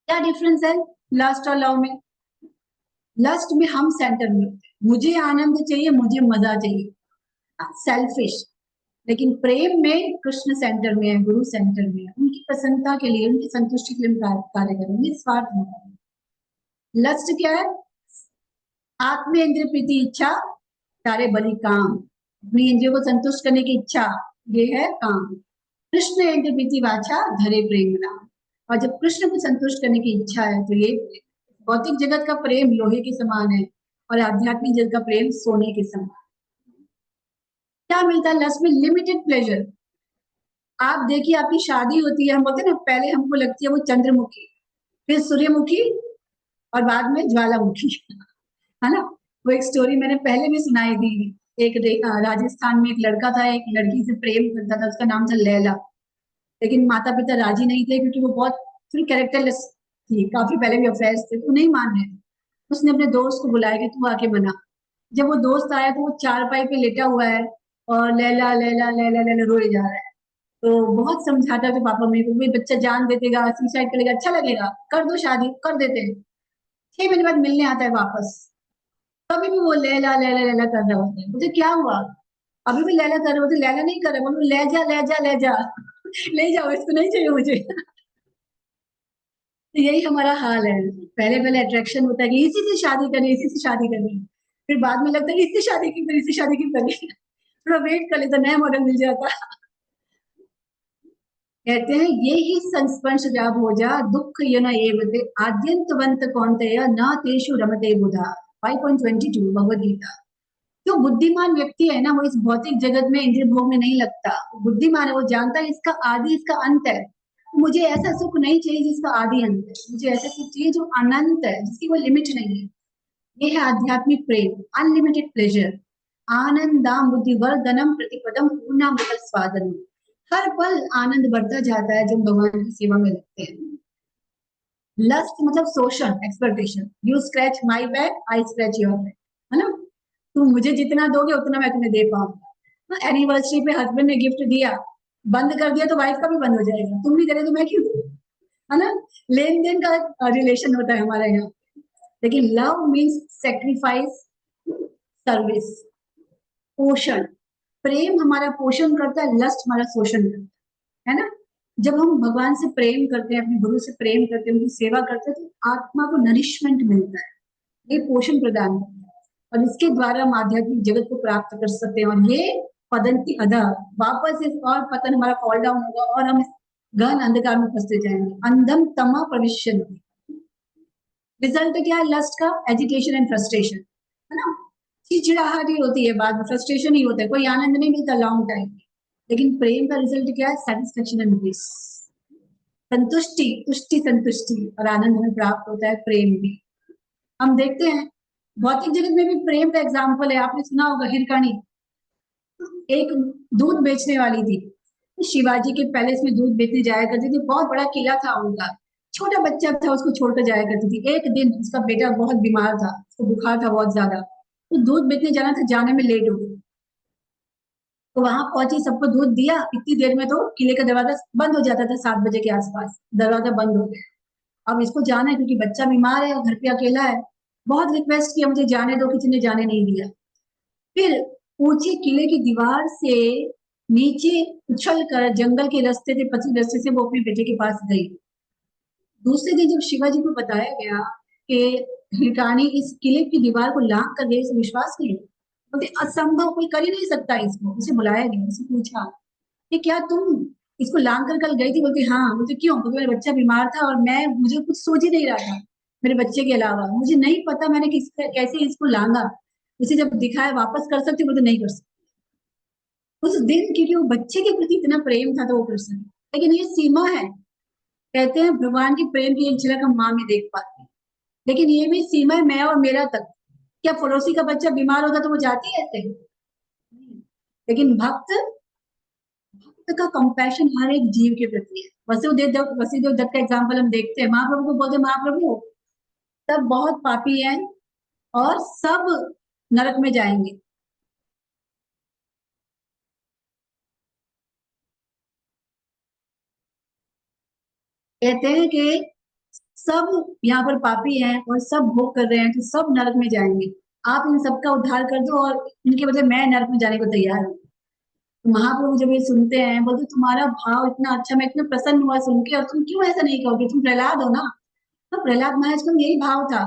क्या डिफरेंस है लस्ट और लव में? लस्ट में हम सेंटर में होते हैं, मुझे आनंद चाहिए, मुझे मजा चाहिए, सेल्फिश। लेकिन प्रेम में कृष्ण सेंटर में है, गुरु सेंटर में है, उनकी प्रसन्नता के लिए, उनकी संतुष्टि के लिए हम कार्य करें, निस्वार्थ होता है। लस्ट क्या है? आत्म इंद्रिय प्रीति इच्छा, सारे बलि काम, अपनी इंद्रियों को संतुष्ट करने की इच्छा, ये है काम। कृष्ण इंद्रिय प्रीति वाचा धरे प्रेम नाम, और जब कृष्ण को संतुष्ट करने की इच्छा है तो ये भौतिक जगत का प्रेम लोहे के समान है और आध्यात्मिक जगत का प्रेम सोने के समान। क्या मिलता है लस्ट में? Limited pleasure. आप देखिए आपकी शादी होती है, हम बोलते हैं ना पहले हमको लगती है वो चंद्रमुखी, फिर सूर्यमुखी और बाद में ज्वालामुखी, है ना। वो एक स्टोरी मैंने पहले भी सुनाई थी। एक राजस्थान में एक लड़का था, एक लड़की से प्रेम करता था, उसका नाम था लैला, लेकिन माता पिता राजी नहीं थे क्योंकि वो बहुत थोड़ी कैरेक्टरलेस थी, काफी पहले भी अफेयर्स थे, तो नहीं मान रहे थे। उसने अपने दोस्त को बुलाया कि तू आके मना। जब वो दोस्त आया तो वो चारपाई पे लेटा हुआ है और लैला लैला लैला लैला रोए जा रहा है। तो बहुत समझाता था पापा मेरे को, भाई बच्चा जान दे देगा, सुसाइड करेगा, अच्छा लगेगा, कर दो शादी, कर देते हैं। 6 महीने बाद मिलने आता है वापस, तभी भी वो लैला लैला लैला कर रहा होता है। मुझे क्या हुआ? अभी भी लैला कर रहे होते, लैला नहीं कर रहे, बोलो ले जा ले जा ले जा, ले जाओ इसको, नहीं चाहिए मुझे। तो यही हमारा हाल है, पहले पहले अट्रैक्शन होता है कि इसी से शादी करनी, इसी से शादी करनी, फिर बाद में लगता है कि इससे शादी क्यों करी, इससे शादी क्यों करी, थोड़ा वेट कर लेता, नया मॉडल मिल जाता। कहते हैं ये ही संस्पर्श जब हो जा दुख यन एवते आद्यंतवंत कौन्तेय न तेषु रमते बुधा। 5.22 भगवद गीता। जो बुद्धिमान व्यक्ति है ना वो इस भौतिक जगत में इंद्रिय भोग में नहीं लगता। बुद्धिमान है, वो जानता है इसका आदि इसका अंत है। मुझे ऐसा सुख नहीं चाहिए जिसका आदि अंत है, मुझे ऐसा सुख चाहिए जो अनंत है, जिसकी कोई लिमिट नहीं है। ये है आध्यात्मिक प्रेम, अनलिमिटेड प्लेजर। आनंदाम बुद्धिवर्धनम प्रतिपदम पूर्णामृत स्वादनम। हर पल आनंद बढ़ता जाता है जब भगवान की सेवा में लगते हैं। लस्ट मतलब शोषण, exploitation. You scratch my back, I scratch your back, है ना। तुम मुझे जितना दोगे उतना मैं तुम्हें दे पाऊंगा। एनिवर्सरी पे हस्बैंड ने गिफ्ट दिया, बंद कर दिया तो वाइफ का भी बंद हो जाएगा। तुम भी करे तो मैं क्यों दूं? है ना। लेन देन का रिलेशन होता है हमारे यहाँ। लेकिन लव मीन्स सेक्रीफाइस, सर्विस, पोषण। प्रेम हमारा पोषण करता है, लस्ट हमारा शोषण करता है ना। जब हम भगवान से प्रेम करते हैं, अपने गुरु से प्रेम करते हैं, उनकी सेवा करते हैं, तो आत्मा को नरिशमेंट मिलता है, ये पोषण प्रदान करता है। और इसके द्वारा हम आध्यात्मिक जगत को प्राप्त कर सकते हैं। और ये पतंती अधा, वापस इस और पतन हमारा फॉल डाउन होगा और हम इस गहन अंधकार में फंसते जाएंगे। अंधम तमा प्रविश्य। रिजल्ट क्या है लस्ट का? एजिटेशन एंड फ्रस्ट्रेशन, है ना। चिड़चिड़ाहट ही होती है, बाद में फ्रस्ट्रेशन ही होता है, कोई आनंद नहीं मिलता लॉन्ग टाइम। लेकिन प्रेम का रिजल्ट क्या है? सेटिस्फेक्शन एंड ब्लिस, संतुष्टि, तुष्टि संतुष्टि और आनंद हमें प्राप्त होता है प्रेम भी। हम देखते हैं भौतिक जगत में भी प्रेम का एग्जाम्पल है। आपने सुना होगा हिरकाणी, एक दूध बेचने वाली थी। शिवाजी के पैलेस में दूध बेचने जाया करती थी, बहुत बड़ा किला था उनका। छोटा बच्चा था, उसको छोड़कर जाया करती थी। एक दिन उसका बेटा बहुत बीमार था, उसको बुखार था बहुत ज्यादा, तो दूध बेचने जाना था, जाने में लेट हो गई। तो वहां पहुंची, सबको दूध दिया, इतनी देर में तो किले का दरवाजा बंद हो जाता था, 7 बजे के आसपास दरवाजा बंद हो गया। अब इसको जाना है क्योंकि बच्चा बीमार है और घर पे अकेला है। बहुत रिक्वेस्ट किया, मुझे जाने दो, किसी ने जाने नहीं दिया। फिर ऊंचे किले की दीवार से नीचे उछल कर जंगल के रास्ते से, पतले रास्ते से वो अपने बेटे के पास गई। दूसरे दिन जब शिवाजी को बताया गया कि हिरकानी इस किले की दीवार को लांग कर गई, उसे विश्वास नहीं। बोलते असंभव, कोई कर ही नहीं सकता इसको। उसे बुलाया गया, उसे पूछा कि क्या तुम इसको लांग कर कल गई थी? बोलती हाँ। बोलते क्यों? बोलते मेरा बच्चा बीमार था और मैं, मुझे कुछ सोच ही नहीं रहा था मेरे बच्चे के अलावा, मुझे नहीं पता मैंने किस कैसे इसको लांगा। उसे जब दिखाया वापस कर सकती, बोलते नहीं कर सकती। उस दिन क्योंकि वो बच्चे के प्रति इतना प्रेम था तो वो कर सकती। लेकिन ये सीमा है। कहते हैं भगवान की प्रेम की एक झलक हम माँ में देख पाते हैं, लेकिन ये भी सीमा है मैं और मेरा तक। क्या पड़ोसी का बच्चा बीमार होता तो वो जाती है ऐसे? लेकिन भक्त, भक्त का कंपैशन हर एक जीव के प्रति है। वसुदेव दत्त का एग्जाम्पल हम देखते हैं। महाप्रभु को बोलते महाप्रभु सब बहुत पापी हैं और सब नरक में जाएंगे। कहते हैं कि सब यहाँ पर पापी हैं और सब भोग कर रहे हैं, तो सब नरक में जाएंगे। आप इन सबका उद्धार कर दो और इनके बदले मैं नरक में जाने को तैयार हूँ। तो महाप्रभु जब ये सुनते हैं, बोलते तुम्हारा भाव इतना अच्छा, मैं इतना प्रसन्न हुआ सुन के, और तुम क्यों ऐसा नहीं कहोगे? तुम प्रहलाद हो ना। तो प्रहलाद महाराज का यही भाव था।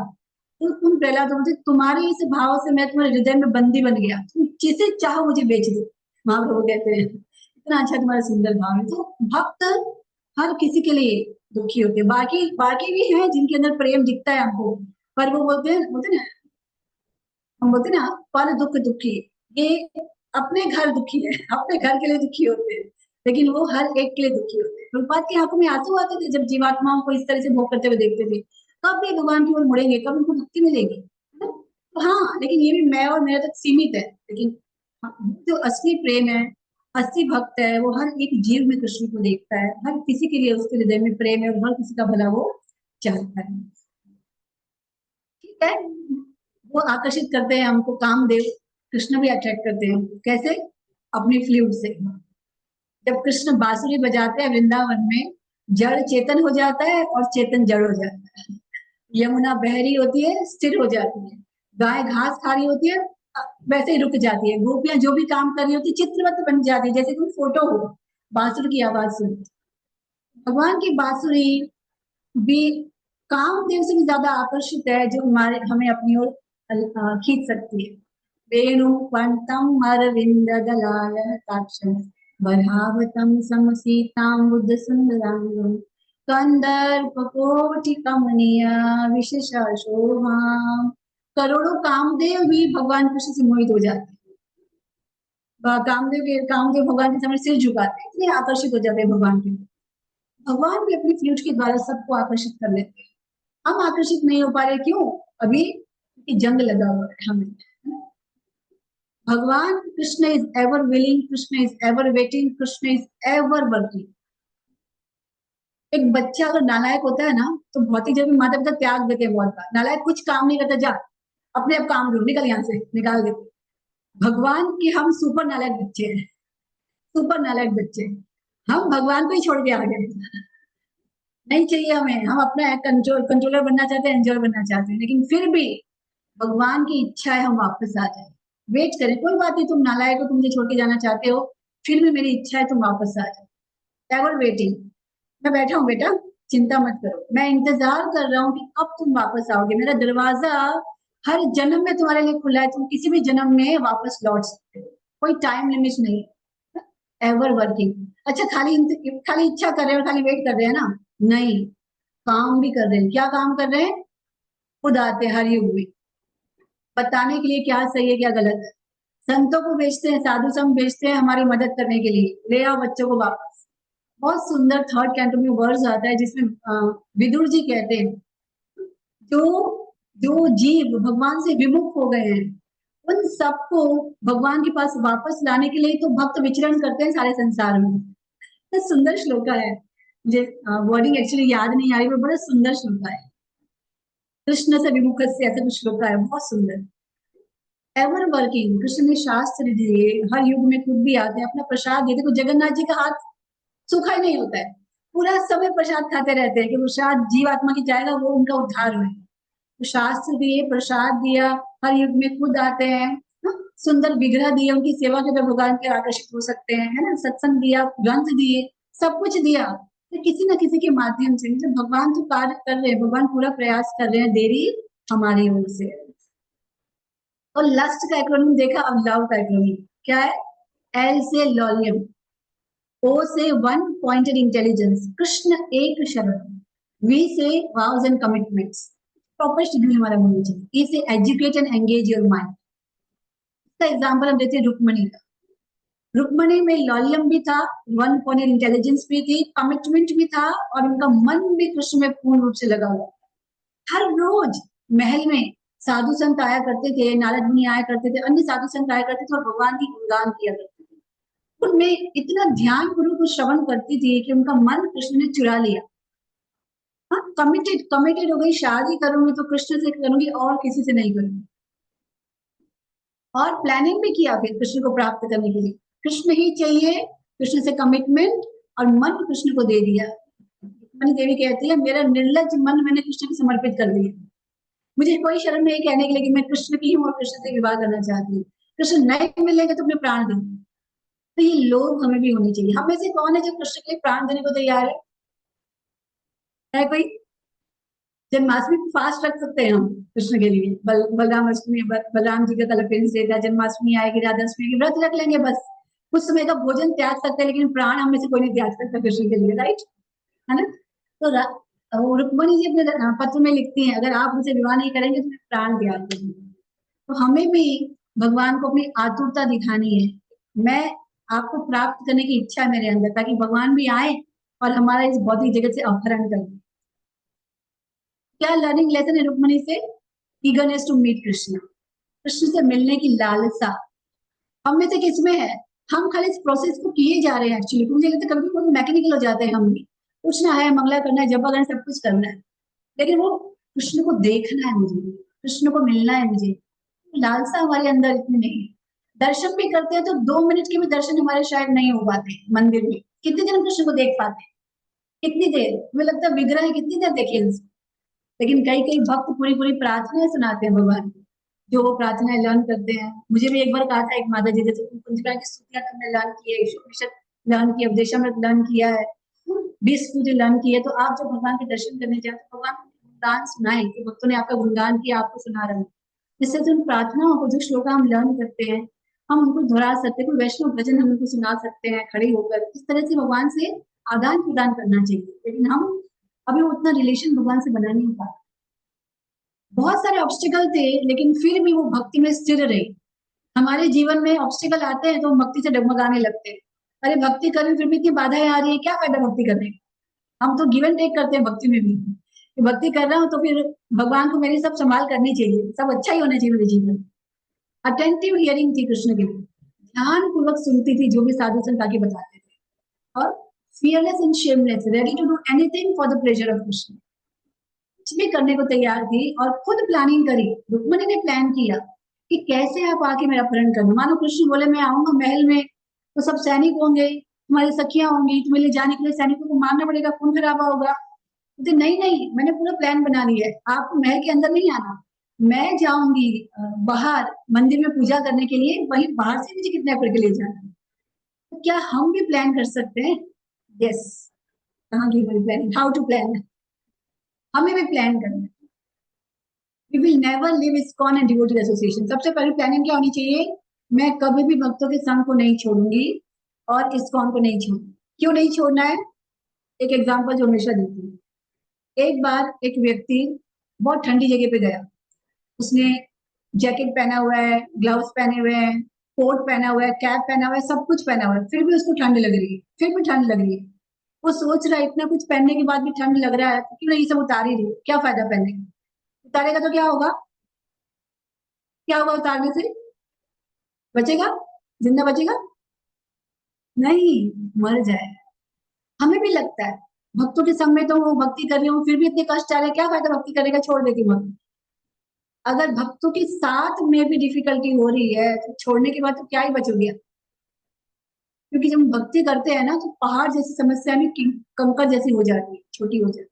तो तुम प्रहलाद हो, मुझे तुम्हारे इस भाव से मैं तुम्हारे हृदय में बंदी बन गया, तुम जिसे चाहो मुझे बेच दो। महाप्रभु कहते हैं इतना अच्छा तुम्हारा सुंदर भाव है। तो भक्त हर किसी के लिए दुखी होते हैं। बाकी बाकी भी हैं जिनके अंदर प्रेम दिखता है हमको, पर वो बोलते ना, हम बोलते ना पर दुख दुखी, ये अपने घर दुखी है, अपने घर के लिए दुखी होते हैं, लेकिन वो हर एक के लिए दुखी होते हैं। प्रभुपाद की आंखों में आंसू आते थे जब जीवात्माओं को इस तरह से भोग करते हुए देखते थे। कब ये भगवान की ओर मुड़ेंगे, कब उनको मुक्ति मिलेगी? तो हाँ, लेकिन ये भी मैं और मेरे तक सीमित है। लेकिन जो असली प्रेम है, असली भक्त है, वो हर एक जीव में कृष्ण को देखता है। हर किसी के लिए उसके हृदय में प्रेम है और हर किसी का भला वो चाहता है। ठीक है। वो आकर्षित करते हैं हमको, कामदेव कृष्ण भी अट्रैक्ट करते हैं। कैसे? अपनी फ्लूट से। जब कृष्ण बांसुरी बजाते हैं वृंदावन में, जड़ चेतन हो जाता है और चेतन जड़ हो जाता है। यमुना बहरी होती है, स्थिर हो जाती है। गाय घास खा रही होती है, वैसे ही रुक जाती है। गोपियां जो भी काम कर रही होती है चित्रवत बन जाती है, जैसे कोई फोटो हो बांसुरी की आवाज सुन। भगवान की बांसुरी भी कामदेव से भी ज्यादा आकर्षित है, जो हमारे हमें अपनी ओर खींच सकती है। वेणु पंतम अरविंद दलाल काक्षम बर्हावतं समसीतां बुद्ध सुंदरांगं कंदर्प कोटि कमनीय विशेषशोभाम। करोड़ों कामदेव भी भगवान कृष्ण से मोहित हो जाते हैं। कामदेव भगवान के सामने सिर झुकाते हैं, इतने आकर्षित हो जाते हैं भगवान के। भगवान भी अपनी फ्लूट के द्वारा सबको आकर्षित कर लेते हैं। हम आकर्षित नहीं हो पा रहे, क्यों? अभी जंग लगा हुआ है हमें। भगवान Krishna is ever willing, Krishna is ever waiting, Krishna is ever working. एक बच्चा अगर नालायक होता है ना, तो भौतिक जगत में माता पिता त्याग देते हैं बहुत बार। नालायक कुछ काम नहीं करता, जा अपने आप काम करो, निकल यहाँ से, निकाल देते। भगवान की हम सुपर नालायक बच्चे हैं, सुपर नालायक बच्चे। हम भगवान को ही छोड़ के आ गए। नहीं चाहिए हमें, हम अपना कंट्रोलर बनना चाहते हैं, एंजॉय बनना चाहते हैं, लेकिन फिर भी भगवान की इच्छा है हम वापस आ जाए। वेट करें, कोई बात नहीं, तुम नालायक हो, तुम मुझे छोड़ के जाना चाहते हो, फिर भी मेरी इच्छा है तुम वापस आ जाओ। Ever waiting. मैं बैठा हूँ बेटा, चिंता मत करो, मैं इंतजार कर रहा हूँ कि कब तुम वापस आओगे। मेरा दरवाजा हर जन्म में तुम्हारे लिए खुला है, तुम किसी भी जन्म में वापस लौट सकते हो, कोई टाइम लिमिट नहीं। Ever working. अच्छा, खाली इच्छा कर रहे हो, खाली वेट कर रहे हैं ना? नहीं, काम भी कर रहे हैं। क्या काम कर रहे हैं? खुद आते हैं हर युग में बताने के लिए क्या सही है क्या गलत है। संतों को भेजते हैं, साधु संत भेजते हैं हमारी मदद करने के लिए, ले आओ बच्चों को वापस। बहुत सुंदर थर्ड कैंटो में वर्ड्स आता है जिसमें विदुर जी कहते हैं, जो जो जीव भगवान से विमुख हो गए हैं उन सबको भगवान के पास वापस लाने के लिए तो भक्त विचरण करते हैं सारे संसार में। तो सुंदर श्लोका है, मुझे वर्डिंग एक्चुअली याद नहीं आ रही, पर बड़ा सुंदर श्लोका है। कृष्ण से विमुख से ऐसा कुछ श्लोका है, बहुत सुंदर। एवर वर्किंग, कृष्ण ने शास्त्र दिए, हर युग में खुद भी आते हैं, अपना प्रसाद देते। तो जगन्नाथ जी का हाथ सूखा ही नहीं होता है, पूरा समय प्रसाद खाते रहते हैं कि प्रसाद जीवात्मा की जाएगा, वो उनका उद्धार हुए। तो शास्त्र दिए, प्रसाद दिया, हर युग में खुद आते हैं, सुंदर विग्रह दिए, उनकी सेवा के भगवान के आकर्षित हो सकते हैं, है ना? सत्संग दिया, ग्रंथ दिए, सब कुछ दिया। तो किसी न किसी के माध्यम से मतलब भगवान जो कार्य कर रहे हैं, भगवान पूरा प्रयास कर रहे हैं, देरी हमारी ओर से। और लस्ट का एक्रोनिम देखा, अब लव का एक्रोनिम क्या है? एल से लॉलियम, ओ से वन पॉइंटेड इंटेलिजेंस, कृष्ण एक शरण, वी से वाउज एंड कमिटमेंट्स, प्रॉपर शेड्यूल हमारा होना चाहिए। ई से educate and engage your mind. इसका एग्जाम्पल हम देते हैं रुक्मणी का। रुक्मणी में लॉलियम भी था, वन पॉइंटेड इंटेलिजेंस भी थी, कमिटमेंट भी था, और उनका मन भी कृष्ण में पूर्ण रूप से लगा हुआ। हर रोज महल में साधु संत आया करते थे, नारद मुनि आया करते थे, अन्य साधु संत आया करते थे और भगवान की गुणगान किया करते थे। उनमें इतना ध्यान पूर्वक श्रवण करती थी कि उनका मन कृष्ण ने चुरा लिया। हाँ, कमिटेड कमिटेड हो गई, शादी करूंगी तो कृष्ण से करूंगी और किसी से नहीं करूंगी। और प्लानिंग भी किया फिर कृष्ण को प्राप्त करने के लिए, कृष्ण ही चाहिए, कृष्ण से कमिटमेंट, और मन कृष्ण को दे दिया। मणि देवी कहती है, मेरा निर्लज मन मैंने कृष्ण को समर्पित कर दिया। मुझे कोई शर्म नहीं कहने के लिए कि मैं कृष्ण की हूँ और कृष्ण से विवाह करना चाहती हूँ। कृष्ण नहीं मिलेंगे तो अपने प्राण दूं। तो ये लोग हमें भी होनी चाहिए। हम में से कौन है जो कृष्ण के लिए प्राण देने को तैयार है कोई? जन्माष्टमी को फास्ट रख सकते हैं हम कृष्ण के लिए, बलराम अष्टमी, बलराम जी का कल प्रिंस डे था, जन्माष्टमी आएगी, राधाष्टमी की व्रत रख लेंगे बस। कुछ समय का भोजन त्याग सकते हैं, लेकिन प्राण हम में से कोई नहीं त्याग सकता कृष्ण के लिए, राइट? है ना? तो रुक्मणी जी अपने पत्र में लिखती हैं, अगर आप मुझे विवाह नहीं करेंगे तो मैं प्राण त्याग दूंगी। तो हमें भी भगवान को अपनी आतुरता दिखानी है। मैं आपको प्राप्त करने की इच्छा है मेरे अंदर, ताकि भगवान भी आए और हमारा इस भौतिक जगत से अपहरण करें। क्या लर्निंग लेसन है रुक्मणी से? Eagerness to meet Krishna, Krishna से मिलने की लालसा। हम में से किसमें है? हम खाली इस प्रोसेस को किए जा रहे हैं एक्चुअली। मुझे लगता है कभी कभी मैकेनिकल हो जाते हैं हम भी। उठना है, मंगला करना है, जप करना है, सब कुछ करना है, लेकिन वो कृष्ण को देखना है मुझे, कृष्ण को मिलना है मुझे, लालसा हमारे अंदर इतनी नहीं है। दर्शन भी करते हैं तो 2 मिनट के भी दर्शन हमारे शायद नहीं हो पाते मंदिर में। कितनी देर हम कृष्ण को देख पाते हैं? कितनी देर? मुझे लगता है विग्रह है, कितनी देर देखे। लेकिन कई कई भक्त पूरी पूरी प्रार्थनाएं सुनाते हैं भगवान को, जो वो प्रार्थनाएं लर्न करते हैं। मुझे भी एक बार कहा था एक माता जी, जैसे कुंजिका की स्तुतियां तुमने लर्न की है, ईशोपनिषद लर्न की है, उपदेशामृत लर्न किया है, 20 पूजे लर्न की है, तो आप जब भगवान के दर्शन करने जाए तो भगवान गुणगान सुनाए कि भक्तों ने आपका गुणगान किया, आपको सुना रहे हैं। जिससे उन प्रार्थनाओं को, जो श्लोका हम लर्न करते हैं, हम उनको दोहरा सकते हैं, कोई वैष्णव भजन हम उनको सुना सकते हैं खड़े होकर। इस तरह से भगवान से आदान प्रदान करना चाहिए, लेकिन हम अभी उतना रिलेशन भगवान से बना नहीं पाते। बहुत सारे ऑब्स्टिकल थे, लेकिन फिर भी वो भक्ति में स्थिर रहे। हमारे जीवन में ऑब्स्टिकल आते हैं तो हम भक्ति से डगमगाने लगते हैं। अरे भक्ति करें फिर भी इतनी बाधाएं आ रही है, क्या फायदा भक्ति करने का। हम तो गिव एंड टेक करते हैं भक्ति में भी, कि भक्ति कर रहा हूँ तो फिर भगवान को मेरी सब संभाल करनी चाहिए, सब अच्छा ही होना चाहिए मेरे जीवन में। अटेंटिव हियरिंग थी कृष्ण के लिए, ध्यान पूर्वक सुनती थी जो भी साधु संत आके बताते थे। और fearless and shameless, ready to do anything for the pleasure of Krishna, कुछ भी करने को तैयार थी। और खुद प्लानिंग करी, रुक्मणी ने प्लान किया कि कैसे आप आके मेरा अपहरण करना। मानो कृष्ण बोले मैं आऊंगा महल में तो सब सैनिक होंगे, तुम्हारी सखियां होंगी, तुम्हें ले जाने के लिए सैनिकों को मारना पड़ेगा, खून खराबा होगा। तो नहीं नहीं, मैंने पूरा प्लान बना लिया है, आपको महल के अंदर नहीं आना। मैं जाऊंगी बाहर मंदिर में पूजा करने के लिए, वहीं बाहर से मुझे किडनैप करके ले जाना। तो क्या हम भी प्लान कर सकते हैं? यस, कहाँ की बड़ी प्लानिंग, हाउ टू प्लान, हमें भी प्लान करना है। We will never leave ISKCON and devotee association. सबसे पहले प्लानिंग क्या होनी चाहिए? मैं कभी भी भक्तों के संग को नहीं छोड़ूंगी और इस्कॉन को नहीं छोड़ूंगी। क्यों नहीं छोड़ना है? एक एग्जांपल जो हमेशा देती हूँ। एक बार एक व्यक्ति बहुत ठंडी जगह पे गया, उसने जैकेट पहना हुआ है, ग्लव्स पहने हुए हैं, कोट पहना हुआ है, कैप पहना हुआ है, सब कुछ पहना हुआ है, फिर भी उसको ठंड लग रही है, फिर भी ठंड लग रही है। वो सोच रहा है इतना कुछ पहनने के बाद भी ठंड लग रहा है, तो क्यों नहीं ये सब उतार ही रही, क्या फायदा पहनने का। उतारेगा तो क्या होगा? क्या होगा उतारने से? बचेगा? जिंदा बचेगा? नहीं, मर जाए। हमें भी लगता है भक्तों के संग में तो वो भक्ति कर रही हूँ फिर भी इतने कष्ट आ रहे, क्या फायदा भक्ति करने का, छोड़ देती हूँ। अगर भक्तों के साथ में भी डिफिकल्टी हो रही है तो छोड़ने के बाद तो क्या ही बचोगे। क्योंकि जब हम भक्ति करते हैं ना तो पहाड़ जैसी समस्या भी कंकर जैसी हो जाती है, छोटी हो जाती है।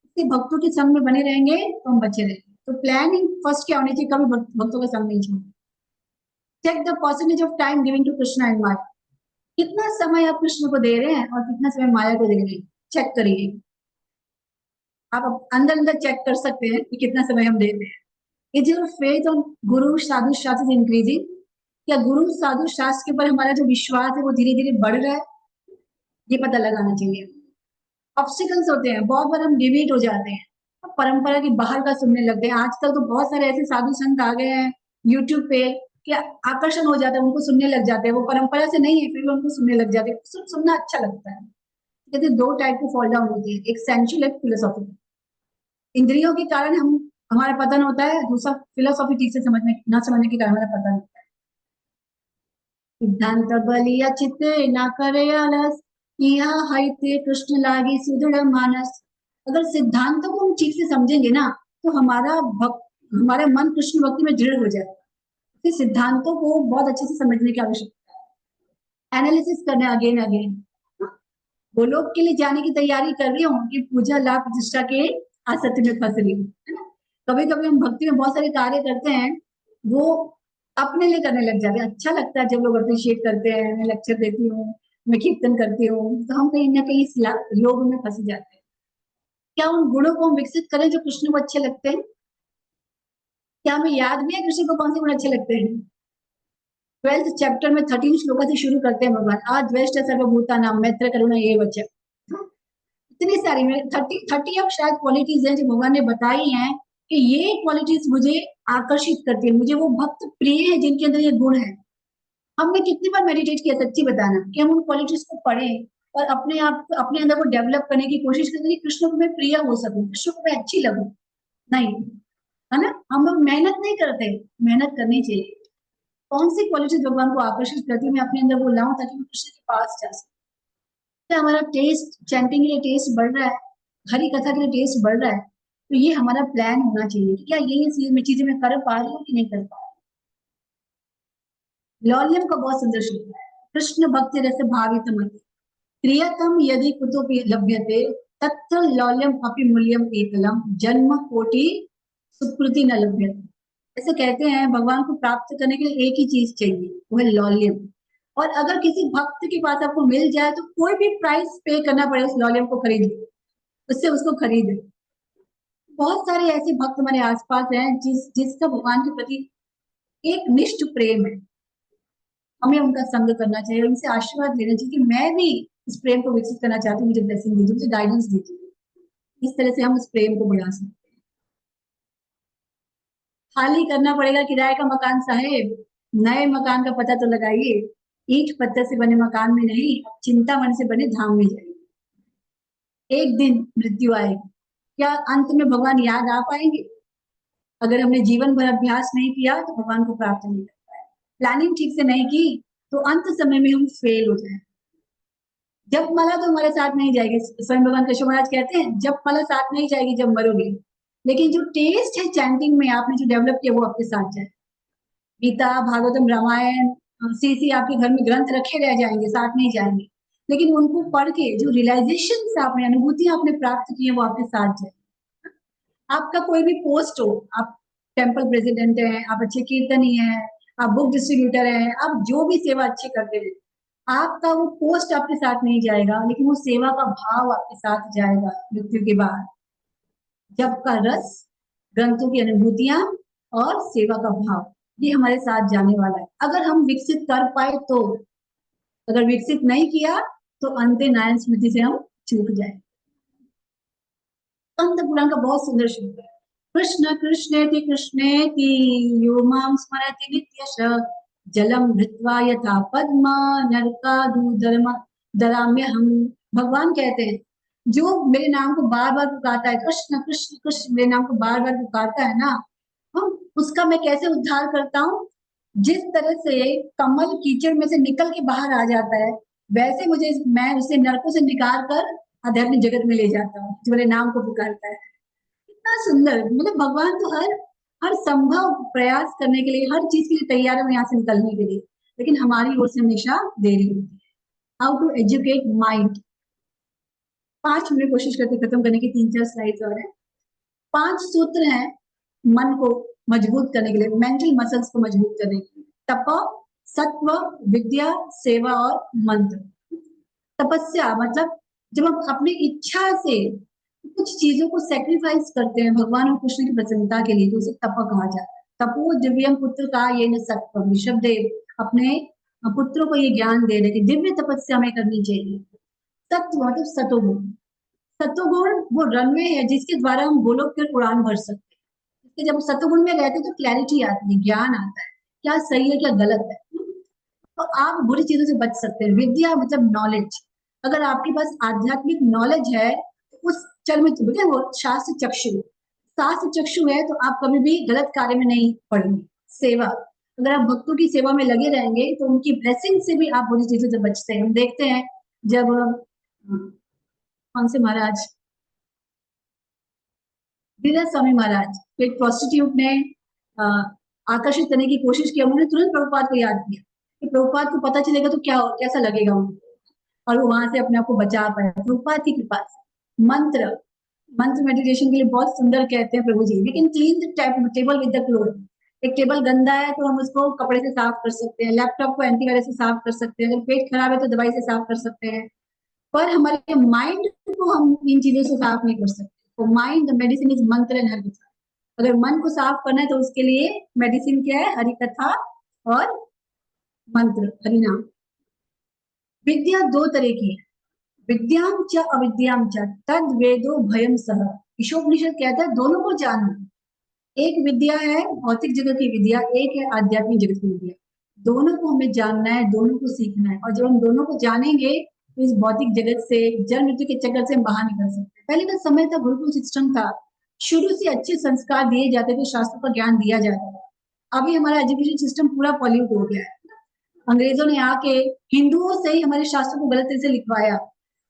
इसलिए भक्तों के संग में बने रहेंगे तो हम बचे रहेंगे। तो प्लानिंग फर्स्ट क्या होनी चाहिए? कभी भक्तों का संग नहीं छोड़ना। Check the percentage of time giving to Krishna and Maya. कितना समय आप कृष्ण को दे रहे हैं और कितना समय माया को दे रहे हैं, चेक करिए। आप अंदर अंदर चेक कर सकते हैं कि कितना समय हम दे रहे हैं। इज योर फेथ ऑन गुरु साधु शास्त्र इंक्रीजिंग? क्या गुरु साधु शास्त्र के ऊपर हमारा जो विश्वास है वो धीरे धीरे बढ़ रहा है? ये पता लगाना चाहिए। ऑब्स्टिकल्स होते हैं, बहुत बार हम डिवीट हो जाते हैं, परंपरा की बाहर का सुनने लगते हैं। आजकल तो बहुत सारे ऐसे साधु संत आ गए हैं यूट्यूब पे कि आकर्षण हो जाता है, उनको सुनने लग जाते हैं। वो परंपरा से नहीं है फिर भी उनको सुनने लग जाते हैं, सुनना अच्छा लगता है। कहते दो टाइप के फॉल डाउन होती है, एक सेंशुअल, एक फिलोसॉफिकल। इंद्रियों के कारण हम हमारा पतन होता है, दूसरा फिलोसॉफी ठीक से समझने ना समझने के कारण हमारा पतन होता है। सिद्धांत बलिया चित्ते ना करे आलस, यह हईते कृष्ण लागी सुदृढ़ मानस। अगर सिद्धांतों को हम ठीक से समझेंगे ना तो हमारा मन कृष्ण भक्ति में दृढ़ हो जाएगा। फिर सिद्धांतों को बहुत अच्छे से समझने की आवश्यकता है, एनालिसिस करना अगेन अगेन। गोलोक के लिए जाने की तैयारी कर रही हूँ कि पूजा लाभ प्रतिष्ठा के आसक्ति में फंस रही हूँ, है ना। कभी कभी हम भक्ति में बहुत सारे कार्य करते हैं, वो अपने लिए करने लग जाते हैं। अच्छा लगता है जब लोग अप्रिशिएट करते हैं, मैं लेक्चर देती हूँ, मैं कीर्तन करती हूँ, तो हम कहीं ना कहीं इस योग में फंस जाते हैं। क्या उन गुणों को हम विकसित करें जो कृष्ण को अच्छे लगते हैं? क्या हमें याद भी है कृष्ण को कौन से गुण अच्छे लगते हैं? 12th चैप्टर में 13 श्लोका से शुरू करते हैं भगवान, आज द्वेष्ट सर्वभूता नाम मैत्र करुणा ये वचन। इतनी सारी में 30 अब शायद क्वालिटीज हैं जो भगवान ने बताई हैं कि ये क्वालिटीज मुझे आकर्षित करती है, मुझे वो भक्त प्रिय है जिनके अंदर ये गुण है। हमने कितनी बार मेडिटेट किया, सच्ची बताना, कि हम उन क्वालिटीज को पढ़ें और अपने आप अपने अंदर को डेवलप करने की कोशिश करें कि कृष्ण को मैं प्रिय हो सकूं, कृष्ण को मैं अच्छी लगूं। नहीं, है ना, हम लोग मेहनत नहीं करते, मेहनत करनी चाहिए। कौन सी क्वालिटी भगवान को आकर्षित करती है, मैं अपने अंदर वो लाऊं ताकि मैं कृष्ण के पास जा सकूं। हमारा टेस्ट चैंटिंग के लिए टेस्ट बढ़ रहा है, हरी कथा के लिए टेस्ट बढ़ रहा है, तो ये हमारा प्लान होना चाहिए कि क्या ये चीजें मैं कर पा रही हूँ कि नहीं कर पा रही। लॉलियम का बहुत सुंदर श्लोक है, कृष्ण भक्ति रस भावित मति प्रियतम यदि कुतोपि लभ्यते तत्र लौल्यम अपि मूल्यम एकलम जन्म कोटि सुकृति न लभ्यते। ऐसे कहते हैं भगवान को प्राप्त करने के लिए एक ही चीज चाहिए, वो है लॉल्यम। और अगर किसी भक्त के पास आपको मिल जाए तो कोई भी प्राइस पे करना पड़े उस लॉल्यम को खरीद, उससे उसको खरीदे। बहुत सारे ऐसे भक्त हमारे आसपास हैं जिसका भगवान के प्रति एक निष्ठ प्रेम है। हमें उनका संग करना चाहिए, उनसे आशीर्वाद लेना चाहिए कि मैं भी इस प्रेम को विकसित करना चाहती हूँ, मुझे ब्लेसिंग दीजिए, मुझे गाइडेंस दीजिए। इस तरह से हम उस प्रेम को बढ़ा सकते हैं। खाली करना पड़ेगा किराए का मकान साहेब, नए मकान का पता तो लगाइए। ईंट पत्थर से बने मकान में नहीं, चिंतामणि से बने धाम में जाइए। एक दिन मृत्यु आएगी, क्या अंत में भगवान याद आ पाएंगे? अगर हमने जीवन भर अभ्यास नहीं किया तो भगवान को प्राप्त नहीं कर पाए। प्लानिंग ठीक से नहीं की तो अंत समय में हम फेल हो जाए। जब माला तो हमारे साथ नहीं जाएगी, स्वयं भगवान कृष्ण महाराज कहते हैं जब माला साथ नहीं जाएगी जब मरोगे, लेकिन जो टेस्ट है चैंटिंग में आपने जो डेवलप किया वो आपके साथ जाए। गीता, भागवतम, रामायण, सी आपके घर में ग्रंथ रखे रह जाएंगे, साथ नहीं जाएंगे, लेकिन उनको पढ़ के जो रियलाइजेशन से आपने अनुभूतियां आपने प्राप्त की है वो आपके साथ जाए। आपका कोई भी पोस्ट हो, आप टेम्पल प्रेसिडेंट हैं, आप अच्छे कीर्तनी हैं, आप बुक डिस्ट्रीब्यूटर हैं, आप जो भी सेवा अच्छी करते हैं, आपका वो पोस्ट आपके साथ नहीं जाएगा, लेकिन वो सेवा का भाव आपके साथ जाएगा मृत्यु के बाद। जब का रस, ग्रंथों की अनुभूतियां और सेवा का भाव, ये हमारे साथ जाने वाला है। अगर हम विकसित कर पाए तो, अगर विकसित नहीं किया तो अंते नारायण स्मृति से हम चूक जाए। स्कंद पुराण का बहुत सुंदर श्लोक है। कृष्ण कृष्णेति कृष्णेति यो मां स्मरति नित्यश जलम धृत्वा यथा पद्मा नरकादूधर्म दराम्य हम। भगवान कहते हैं जो मेरे नाम को बार बार पुकारता है, कृष्ण कृष्ण कृष्ण मेरे नाम को बार बार पुकारता है ना, हम उसका मैं कैसे उद्धार करता हूँ? जिस तरह से कमल कीचड़ में से निकल के बाहर आ जाता है, वैसे मुझे मैं उसे नरकों से निकाल कर आध्यात्मिक जगत में ले जाता हूँ जो मेरे नाम को पुकारता है। कितना सुंदर, मतलब भगवान तो हर हर संभव प्रयास करने के लिए, हर चीज के लिए तैयार है यहाँ से निकलने के लिए, लेकिन हमारी ओर से हमेशा देरी होती है। How to educate mind, 5 minute कोशिश करते खत्म करने की, 3-4 स्लाइड्स और है। 5 सूत्र हैं मन को मजबूत करने के लिए, मेंटल मसल्स को मजबूत करने के लिए। तप, सत्व, विद्या, सेवा और मंत्र। तपस्या मतलब जब हम अपनी इच्छा से कुछ चीजों को सेक्रीफाइस करते हैं भगवान और कृष्ण की प्रसन्नता के लिए, तो उसे तप कहा जाता है। तपो दिव्यम पुत्र का ये न सत्वम, ऋषभदेव अपने पुत्रों को ये ज्ञान दे रहे कि दिव्य तपस्या हमें करनी चाहिए। सत्व मतलब सतोगुण, सतोगुण वो रनवे है जिसके द्वारा हम गोलोक की उड़ान भर सकते हैं। इसलिए जब सतोगुण में रहते हैं तो क्लैरिटी आती है, ज्ञान आता है, क्या सही है क्या गलत है, तो आप बुरी चीजों से बच सकते हैं। विद्या मतलब नॉलेज, अगर आपके पास आध्यात्मिक नॉलेज है तो उस चल में बोलते हैं वो शास्त्र चक्षु, शास्त्र चक्षु है तो आप कभी भी गलत कार्य में नहीं पड़ेंगे। सेवा, अगर आप भक्तों की सेवा में लगे रहेंगे तो उनकी ब्लेसिंग से भी आप बुरी चीजों से बचते हैं। हम देखते हैं जब कौन से महाराज, धीरज स्वामी महाराज तो एक प्रोस्टिट्यूट ने आकर्षित करने की कोशिश की, उन्होंने तुरंत प्रभुपाद को याद किया कि प्रभुपाद को पता चलेगा तो क्या कैसा लगेगा उनको, और वो वहां से अपने आप को बचा पाए प्रभुपाद की कृपा से। मंत्र, मंत्र मेडिटेशन के लिए बहुत सुंदर कहते हैं प्रभु जी, लेकिन clean the table with the cloth. एक टेबल गंदा है तो हम उसको कपड़े से साफ कर सकते हैं, लैपटॉप को एंटीवायरस से साफ कर सकते हैं, अगर पेट खराब है तो दवाई से साफ कर सकते हैं, पर हमारे माइंड को हम इन चीजों से साफ नहीं कर सकते। तो माइंड मेडिसिन इज मंत्र एंड हरि कथा। अगर मन को साफ करना है तो उसके लिए मेडिसिन क्या है? हरि कथा और मंत्र, हरि नाम। विद्या 2 तरह की है, विद्याम च अविद्याम च तद वेदो भयम सह। ईशोपनिषद कहता है दोनों को जानो। एक विद्या है भौतिक जगत की विद्या, एक है आध्यात्मिक जगत की विद्या। दोनों को हमें जानना है, दोनों को सीखना है, और जब हम दोनों को जानेंगे तो इस भौतिक जगत से, जन्म मृत्यु के चक्कर से हम बाहर निकल सकते हैं। पहले का समय था, गुरुकुल सिस्टम था, शुरू से अच्छे संस्कार दिए जाते थे, शास्त्रों का ज्ञान दिया जाता था। अभी हमारा एजुकेशन सिस्टम पूरा पॉल्यूट हो गया है। अंग्रेजों ने आके हिंदुओं से ही हमारे शास्त्रों को गलत तरह से लिखवाया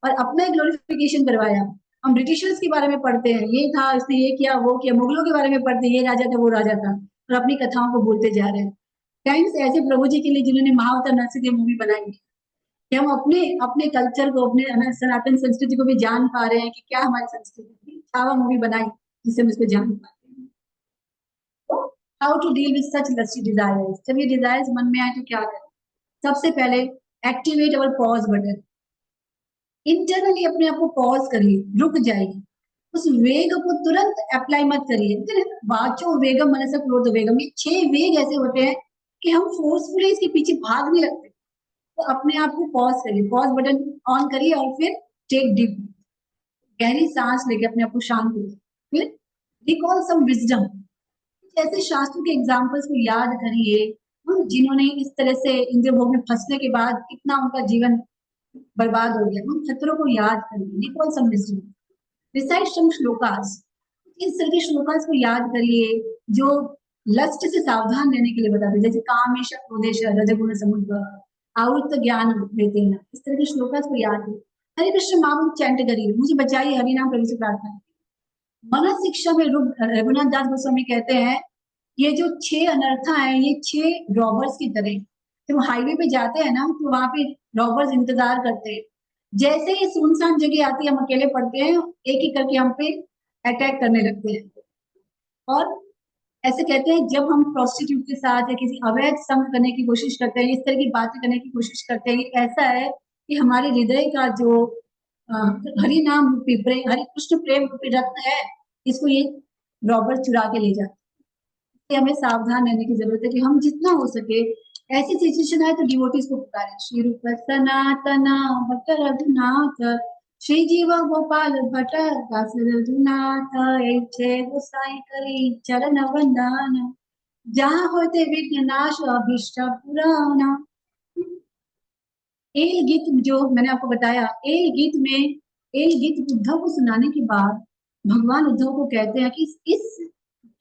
और अपना ग्लोरिफिकेशन करवाया। हम ब्रिटिशर्स के बारे में पढ़ते हैं, ये था इसने ये किया वो किया, मुगलों के बारे में पढ़ते हैं, ये राजा था वो राजा था, और अपनी कथाओं को बोलते जा रहे हैं। थैंक्स ऐसे प्रभु जी के लिए जिन्होंने महाअवतार नरसिंह मूवी बनाई है, कि हम अपने अपने कल्चर को, अपने सनातन संस्कृति को भी जान पा रहे हैं कि क्या हमारी संस्कृति थी। छावा मूवी बनाई जिससे हम इसको जान पाते हैं। तो how to deal with such lusty desires, जब ये डिजायर्स मन में आए तो क्या करें? सबसे पहले एक्टिवेट अवर पॉज बटन। इंटरनली अपने आप को पॉज करिए, रुक जाइए, उस वेग को तुरंत अप्लाई मत करिए। वाचो वेगम मनसा क्रोध वेगम, ये 6 वेग ऐसे होते हैं कि हम फोर्सफुली इसके पीछे भाग नहीं लगते। तो अपने आप को पॉज करिए, पॉज बटन ऑन करिए और फिर टेक डीप, गहरी सांस लेके अपने आप को शांत करिए। फिर रिकॉल सम विजडम, ऐसे शास्त्रों के एग्जाम्पल्स को याद करिए, जिन्होंने इस तरह से इंद्र भोग में फंसने के बाद कितना उनका जीवन बर्बाद हो गया, उन खतरों को याद करिए। रिकॉल सम विजडम, रिसाइट सम श्लोकास, इस तरह के श्लोकास को याद करिए जो लस्ट से सावधान रहने के लिए बताते हैं, जैसे कामेश क्रोधेश रजगुण समुद्र आवृत ज्ञान देते हैं, इस तरह के श्लोकास को याद करिए। हरे कृष्ण महामंत्र चैंट करिए, मुझे बचाइए हरि नाम प्रभु से प्रार्थना। मन शिक्षा में रघुनाथ दास गोस्वामी कहते हैं ये जो 6 अनर्था है ये 6 रॉबर्स की तरह, जब तो हाईवे पे जाते हैं ना तो वहां पे रॉबर्स इंतजार करते हैं, जैसे ही सुनसान जगह आती है हम अकेले पड़ते हैं, एक एक करके हम पे अटैक करने लगते हैं। और ऐसे कहते हैं जब हम प्रोस्टिट्यूट के साथ या किसी अवैध संग करने की कोशिश करते हैं, इस तरह की बातें करने की कोशिश करते हैं, ये ऐसा है कि हमारे हृदय का जो हरि नाम रूपी प्रेम, हरि कृष्ण प्रेम रूपी रत्न है, इसको ये रॉबर्ट चुरा के ले जाते हैं। हमें सावधान रहने की जरूरत है कि हम जितना हो सके ऐसी सिचुएशन आए तो डिवोटीज को पुकारें, श्री रूप सनातन भट्ट रघुनाथ, श्री जीव गोपाल भट्ट दास रघुनाथ, ऐचे गोसाई करी चरण वंदन, जहाँ होते विघ्न नाश अभिष्ट पुराण। एल गीत जो मैंने आपको बताया, एल गीत उद्धव को सुनाने के बाद भगवान उद्धव को कहते हैं कि इस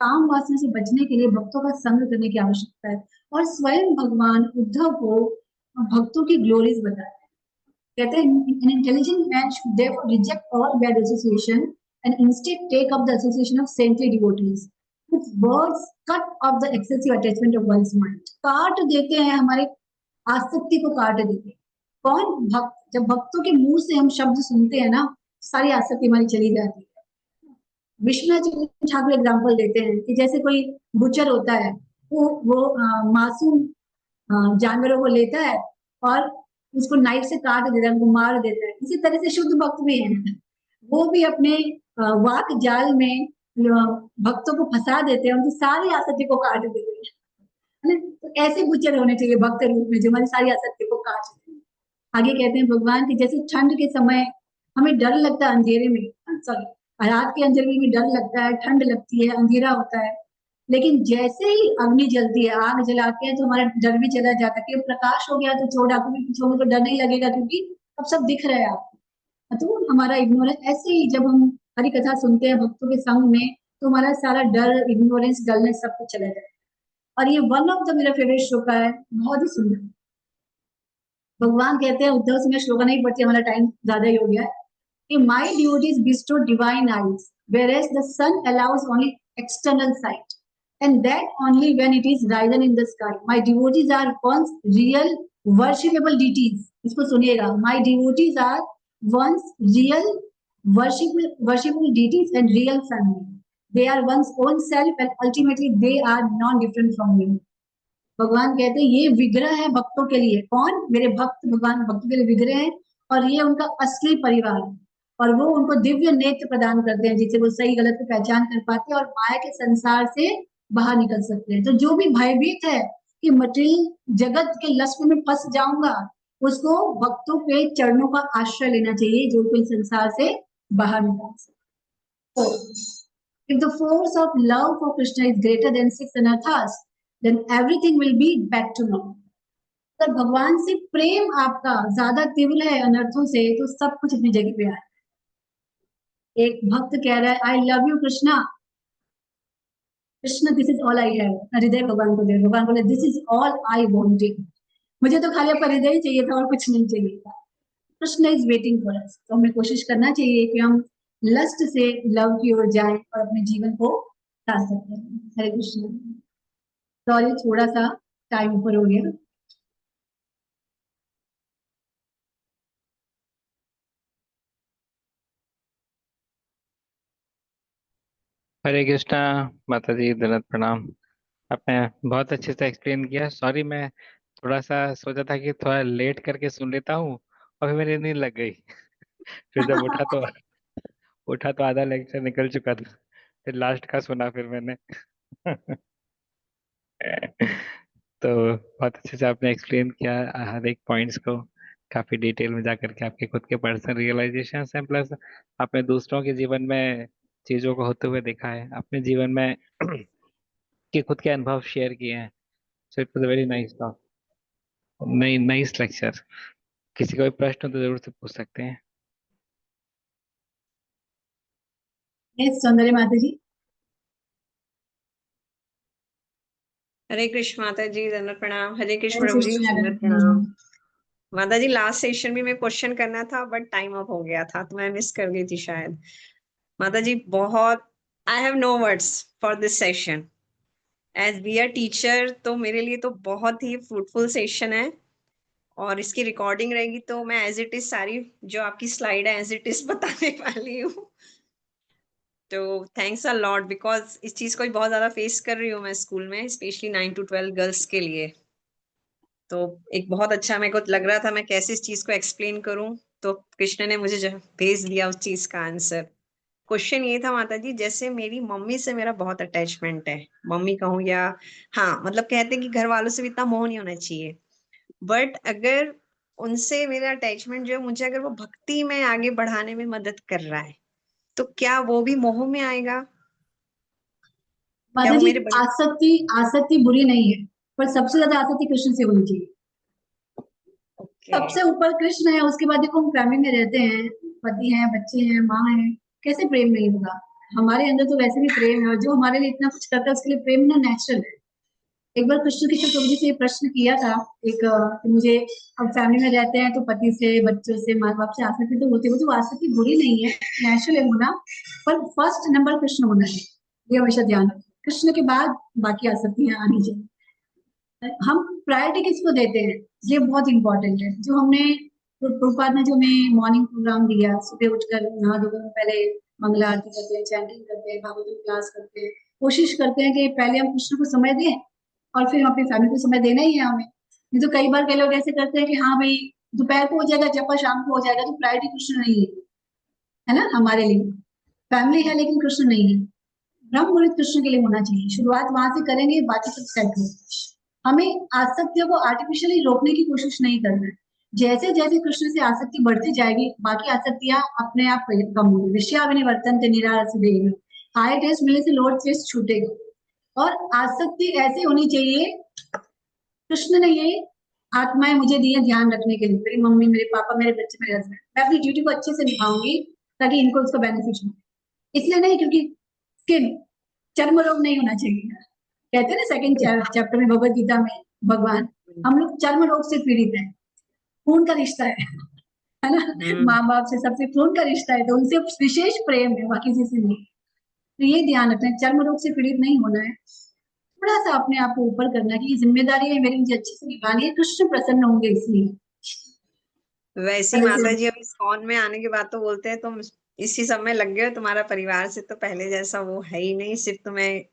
काम वासना से बचने के लिए भक्तों का संग करने की आवश्यकता है, और स्वयं भगवान उद्धव को भक्तों की ग्लोरीज बताते हैं। कहते हैं an intelligent man should therefore reject all bad association and instead take up the association of saintly devotees whose words cut off the excessive attachment of one's mind। काट देते हैं हमारे आसक्ति को, काट देते हैं कौन? भक्त। जब भक्तों के मुंह से हम शब्द सुनते हैं ना, सारी आसक्ति हमारी चली जाती है। विश्वनाथ चंद्र ठाकुर एग्जाम्पल देते हैं कि जैसे कोई बुचर होता है, वो मासूम जानवरों को लेता है और उसको नाइफ से काट देता है, उनको मार देता है। इसी तरह से शुद्ध भक्त भी है, वो भी अपने वाक जाल में भक्तों को फंसा देते हैं, उनकी सारी आसक्ति को काट देते हैं, है ना? तो ऐसे बुचर होने चाहिए भक्त रूप में जो हमारी सारी आसक्ति को काट देते हैं। आगे कहते हैं भगवान की जैसे ठंड के समय हमें डर लगता है अंधेरे में, सॉरी रात के अंधेरे में डर लगता है, ठंड लगती है, अंधेरा होता है, लेकिन जैसे ही अग्नि जलती है, आग जलाते हैं तो हमारा डर भी चला जाता है कि प्रकाश हो गया तो चोर डाकू भी पीछे होंगे तो डर नहीं लगेगा क्योंकि अब सब दिख रहा है आपको। तो हमारा इग्नोरेंस, ऐसे ही जब हम हरी कथा सुनते हैं भक्तों के संग में तो हमारा सारा डर, इग्नोरेंस, डलनेस सब कुछ चला जाए। और ये वन ऑफ द मेरा फेवरेट श्लोक है, बहुत ही सुंदर। भगवान कहते हैं उद्धव से मैं श्लोक नहीं पढ़ती, हमारा टाइम ज्यादा ही हो गया है, कि my duties bestow divine eyes whereas the sun allows only external sight and that only when it is risen in the sky। My devotees are once real worshipable deities। इसको सुनिएगा, my devotees are once real worshipable deities and real family। They are one's own self and ultimately they are non-different from me। भगवान कहते हैं ये विग्रह है भक्तों के लिए, कौन? मेरे भक्त, भगवान भक्तों के लिए विग्रह है और ये उनका असली परिवार है, और वो उनको दिव्य नेत्र प्रदान करते हैं जिससे वो सही गलत की पहचान कर पाते हैं और माया के संसार से बाहर निकल सकते हैं। तो जो भी भयभीत है कि मटेरियल जगत के लक्ष्य में फंस जाऊंगा, उसको भक्तों के चरणों का आश्रय लेना चाहिए जो कोई संसार से बाहर निकाल सके। तो if the force of love for Krishna is greater than 6 anarthas, then everything will be back to normal। अगर भगवान से प्रेम आपका ज्यादा तीव्र है अनर्थों से तो सब कुछ अपनी जगह पे आए। एक भक्त कह रहा है I love you Krishna, Krishna this is all I have, हृदय भगवान को दे, भगवान बोले this is all I wanted, मुझे तो खाली आपका हृदय ही चाहिए था और कुछ नहीं चाहिए था। Krishna is waiting for us. तो हमें कोशिश करना चाहिए कि हम लस्ट से लव की ओर जाएं और अपने जीवन को ला सकते हैं। हरे कृष्ण। सॉरी थोड़ा सा टाइम ऊपर हो गया। हरे कृष्णा। माता जी दंडवत प्रणाम। आपने बहुत अच्छे से एक्सप्लेन किया। सॉरी, मैं थोड़ा सा सोचा था कि थोड़ा लेट करके सुन लेता हूँ और फिर मेरी नींद लग गई। फिर जब उठा तो आधा लेक्चर निकल चुका था। फिर लास्ट का सुना फिर मैंने। तो बहुत अच्छे से आपने एक्सप्लेन किया हर एक पॉइंट्स को, काफी डिटेल में जा करके आपके खुद के पर्सनल रियलाइजेशन हैं, प्लस आपने दूसरों के जीवन में चीजों को होते हुए देखा है, अपने जीवन में के खुद के अनुभव शेयर किए हैं। So it was very nice talk, नई नाइस लेक्चर। किसी को भी प्रश्न हो तो जरूर से पूछ सकते हैं। यस सौंदर्य माता जी। हरे कृष्ण माता जी, दंडवत प्रणाम। हरे कृष्ण जय प्रभु श्री जी, कृष्ण दंडवत प्रणाम। माता जी, लास्ट सेशन में मैं क्वेश्चन करना था बट टाइम अप हो गया था तो मैं मिस कर गई थी शायद। माता जी बहुत, I have no words for this session as be a teacher, तो मेरे लिए तो बहुत ही फ्रूटफुल सेशन है। और इसकी रिकॉर्डिंग रहेगी तो मैं एज इट इज सारी जो आपकी स्लाइड है एज इट इज बताने वाली हूँ। तो थैंक्स अ लॉट, बिकॉज इस चीज को भी बहुत ज्यादा फेस कर रही हूँ मैं स्कूल में, स्पेशली 9 to 12 गर्ल्स के लिए। तो एक बहुत अच्छा मेरे को लग रहा था मैं कैसे इस चीज को एक्सप्लेन करूं, तो कृष्ण ने मुझे भेज दिया उस चीज का आंसर। क्वेश्चन ये था माता जी, जैसे मेरी मम्मी से मेरा बहुत अटैचमेंट है, मम्मी कहूँ या, हाँ मतलब कहते हैं कि घर वालों से भी इतना मोह नहीं होना चाहिए, बट अगर उनसे मेरा अटैचमेंट जो है, मुझे अगर वो भक्ति में आगे बढ़ाने में मदद कर रहा है तो क्या वो भी मोह में आएगा? क्या माता वो जी, मेरे बड़े? आसक्ति आसक्ति बुरी नहीं है, पर सबसे ज्यादा आसक्ति कृष्ण से होनी चाहिए। ओके। सबसे ऊपर कृष्ण है, उसके बाद देखो हम फैमिली में रहते हैं, पति हैं, बच्चे हैं, माँ है, कैसे प्रेम नहीं होगा? हमारे अंदर तो वैसे भी प्रेम है, और जो हमारे लिए इतना कुछ करता है उसके लिए प्रेम ना नेचुरल है। एक बार कृष्ण के प्रभु जी से ये प्रश्न किया था, कि मुझे, हम फैमिली में रहते हैं तो पति से, बच्चों से, माँ बाप से आसक्ति तो होती है, वो जो आसक्ति बुरी नहीं है, नेचुरल है होना, पर फर्स्ट नंबर कृष्ण होना है, ये हमेशा ध्यान रखें। कृष्ण के बाद बाकी आसक्तियां आनी चाहिए। हम प्रायोरिटी किसको देते हैं, ये बहुत इंपॉर्टेंट है। जो हमने, तो प्रभुपाद ने जो हमें मॉर्निंग प्रोग्राम दिया, सुबह उठकर नहा धोकर पहले मंगला आरती करते हैं, चैंटिंग करते हैं, भागवत क्लास करते हैं, कोशिश करते हैं कि पहले हम कृष्ण को समय दें और फिर हम अपनी फैमिली को समय देना ही है हमें। नहीं तो कई बार कई लोग ऐसे करते हैं कि हाँ भाई दोपहर को हो जाएगा, जब शाम को हो जाएगा, तो प्रायोरिटी कृष्ण नहीं है ना हमारे लिए। फैमिली है लेकिन कृष्ण नहीं है। ब्रह्म मुहूर्त कृष्ण के लिए होना चाहिए, शुरुआत वहां से करेंगे, बाकी सब सेट हो। हमें आसक्तियों को आर्टिफिशियली रोकने की कोशिश नहीं करना है। जैसे जैसे कृष्ण से आसक्ति बढ़ती जाएगी, बाकी आसक्तियां अपने आप कम होंगी। विषयाविनिवर्तन्ते निरारसदेह, हाई टेस्ट मिलने से लोअर टेस्ट छूटेगा। और आसक्ति ऐसी होनी चाहिए, कृष्ण ने ये आत्माएं मुझे दी है ध्यान रखने के लिए, मेरी मम्मी, मेरे पापा, मेरे बच्चे, मेरे हस्बैंड, मैं अपनी ड्यूटी को अच्छे से निभाऊंगी ताकि इनको उसका बेनिफिट हो। इसलिए नहीं क्योंकि स्किन, चर्म रोग नहीं होना चाहिए। कहते हैं ना सेकंड चैप्टर में भगवत गीता में भगवान, हम लोग चर्म रोग से पीड़ित हैं, खून का रिश्ता है ना, माँ बाप से सबसे खून का रिश्ता है, तो उनसे विशेष प्रेम है, बाकी किसी से नहीं। तो ये ध्यान रखना है, चर्म रोग से पीड़ित नहीं होना है। थोड़ा सा अपने आप को ऊपर करना है कि ये जिम्मेदारी है मेरी, मुझे अच्छे से निभानी है, कृष्ण प्रसन्न होंगे इसलिए। वैसे ही माता जी अब इस कौन में आने के बाद तो बोलते हैं तुम इसी सब में लग गए हो, तुम्हारा परिवार से तो पहले जैसा वो है ही नहीं, सिर्फ तुम्हें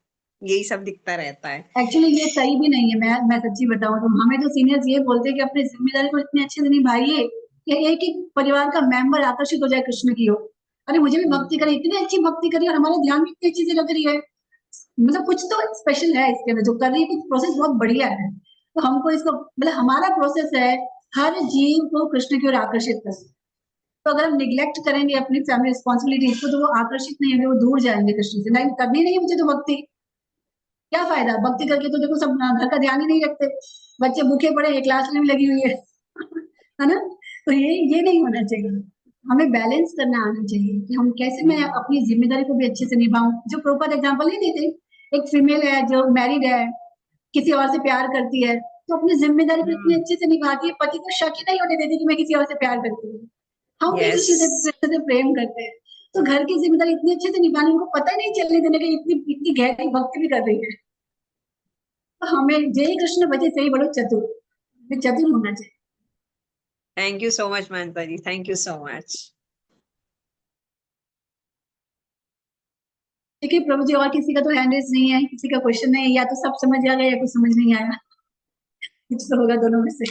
यही सब दिखता रहता है। एक्चुअली ये सही भी नहीं है। मैं सच्ची बताऊं तो हमें तो सीनियर्स ये बोलते हैं कि अपनी जिम्मेदारी को इतने अच्छे से निभाइए कि एक एक परिवार का मेंबर आकर्षित हो जाए कृष्ण की ओर। अरे मुझे भी भक्ति करी, इतनी अच्छी भक्ति करी और हमारा ध्यान भी इतनी अच्छी से लग रही है, मतलब कुछ तो स्पेशल है इसके अंदर, जो कर रही है कुछ प्रोसेस बहुत बढ़िया है। तो हमको इसको, मतलब हमारा प्रोसेस है हर जीव को कृष्ण की ओर आकर्षित करना। तो अगर हम निग्लेक्ट करेंगे अपनी फैमिली रिस्पॉन्सिबिलिटीज को, तो वो आकर्षित नहीं होंगे, वो दूर जाएंगे कृष्ण से। नहीं करनी नहीं मुझे तो भक्ति, क्या फायदा भक्ति करके? तो देखो सब घर का ध्यान ही नहीं रखते, बच्चे भूखे पड़े हैं, क्लास में भी लगी हुई है है ना? तो ये नहीं होना चाहिए। हमें बैलेंस करना आना चाहिए कि हम कैसे, मैं अपनी जिम्मेदारी को भी अच्छे से निभाऊं। जो प्रॉपर एग्जांपल नहीं देते, एक फीमेल है जो मैरिड है, किसी और से प्यार करती है, तो अपनी जिम्मेदारी को इतने अच्छे से निभाती है, पति को शक ही नहीं होने देती कि मैं किसी और से प्यार करती हूँ। हम भी यस, कृष्ण से प्रेम करते हैं, तो घर की जिम्मेदारी इतनी अच्छे से निभानी, उनको पता ही नहीं चलने देने की इतनी इतनी गहरी भक्ति भी कर रही है। तो हमें जय कृष्ण बचे सही बड़ो चतुर, चतुर होना चाहिए। Thank you so much Mata ji, thank you so much. ठीक है प्रभु जी, और किसी का तो हैंड रेज नहीं है, किसी का क्वेश्चन नहीं है, या तो सब समझ आ गया या कुछ समझ नहीं आया, कुछ तो होगा दोनों में से।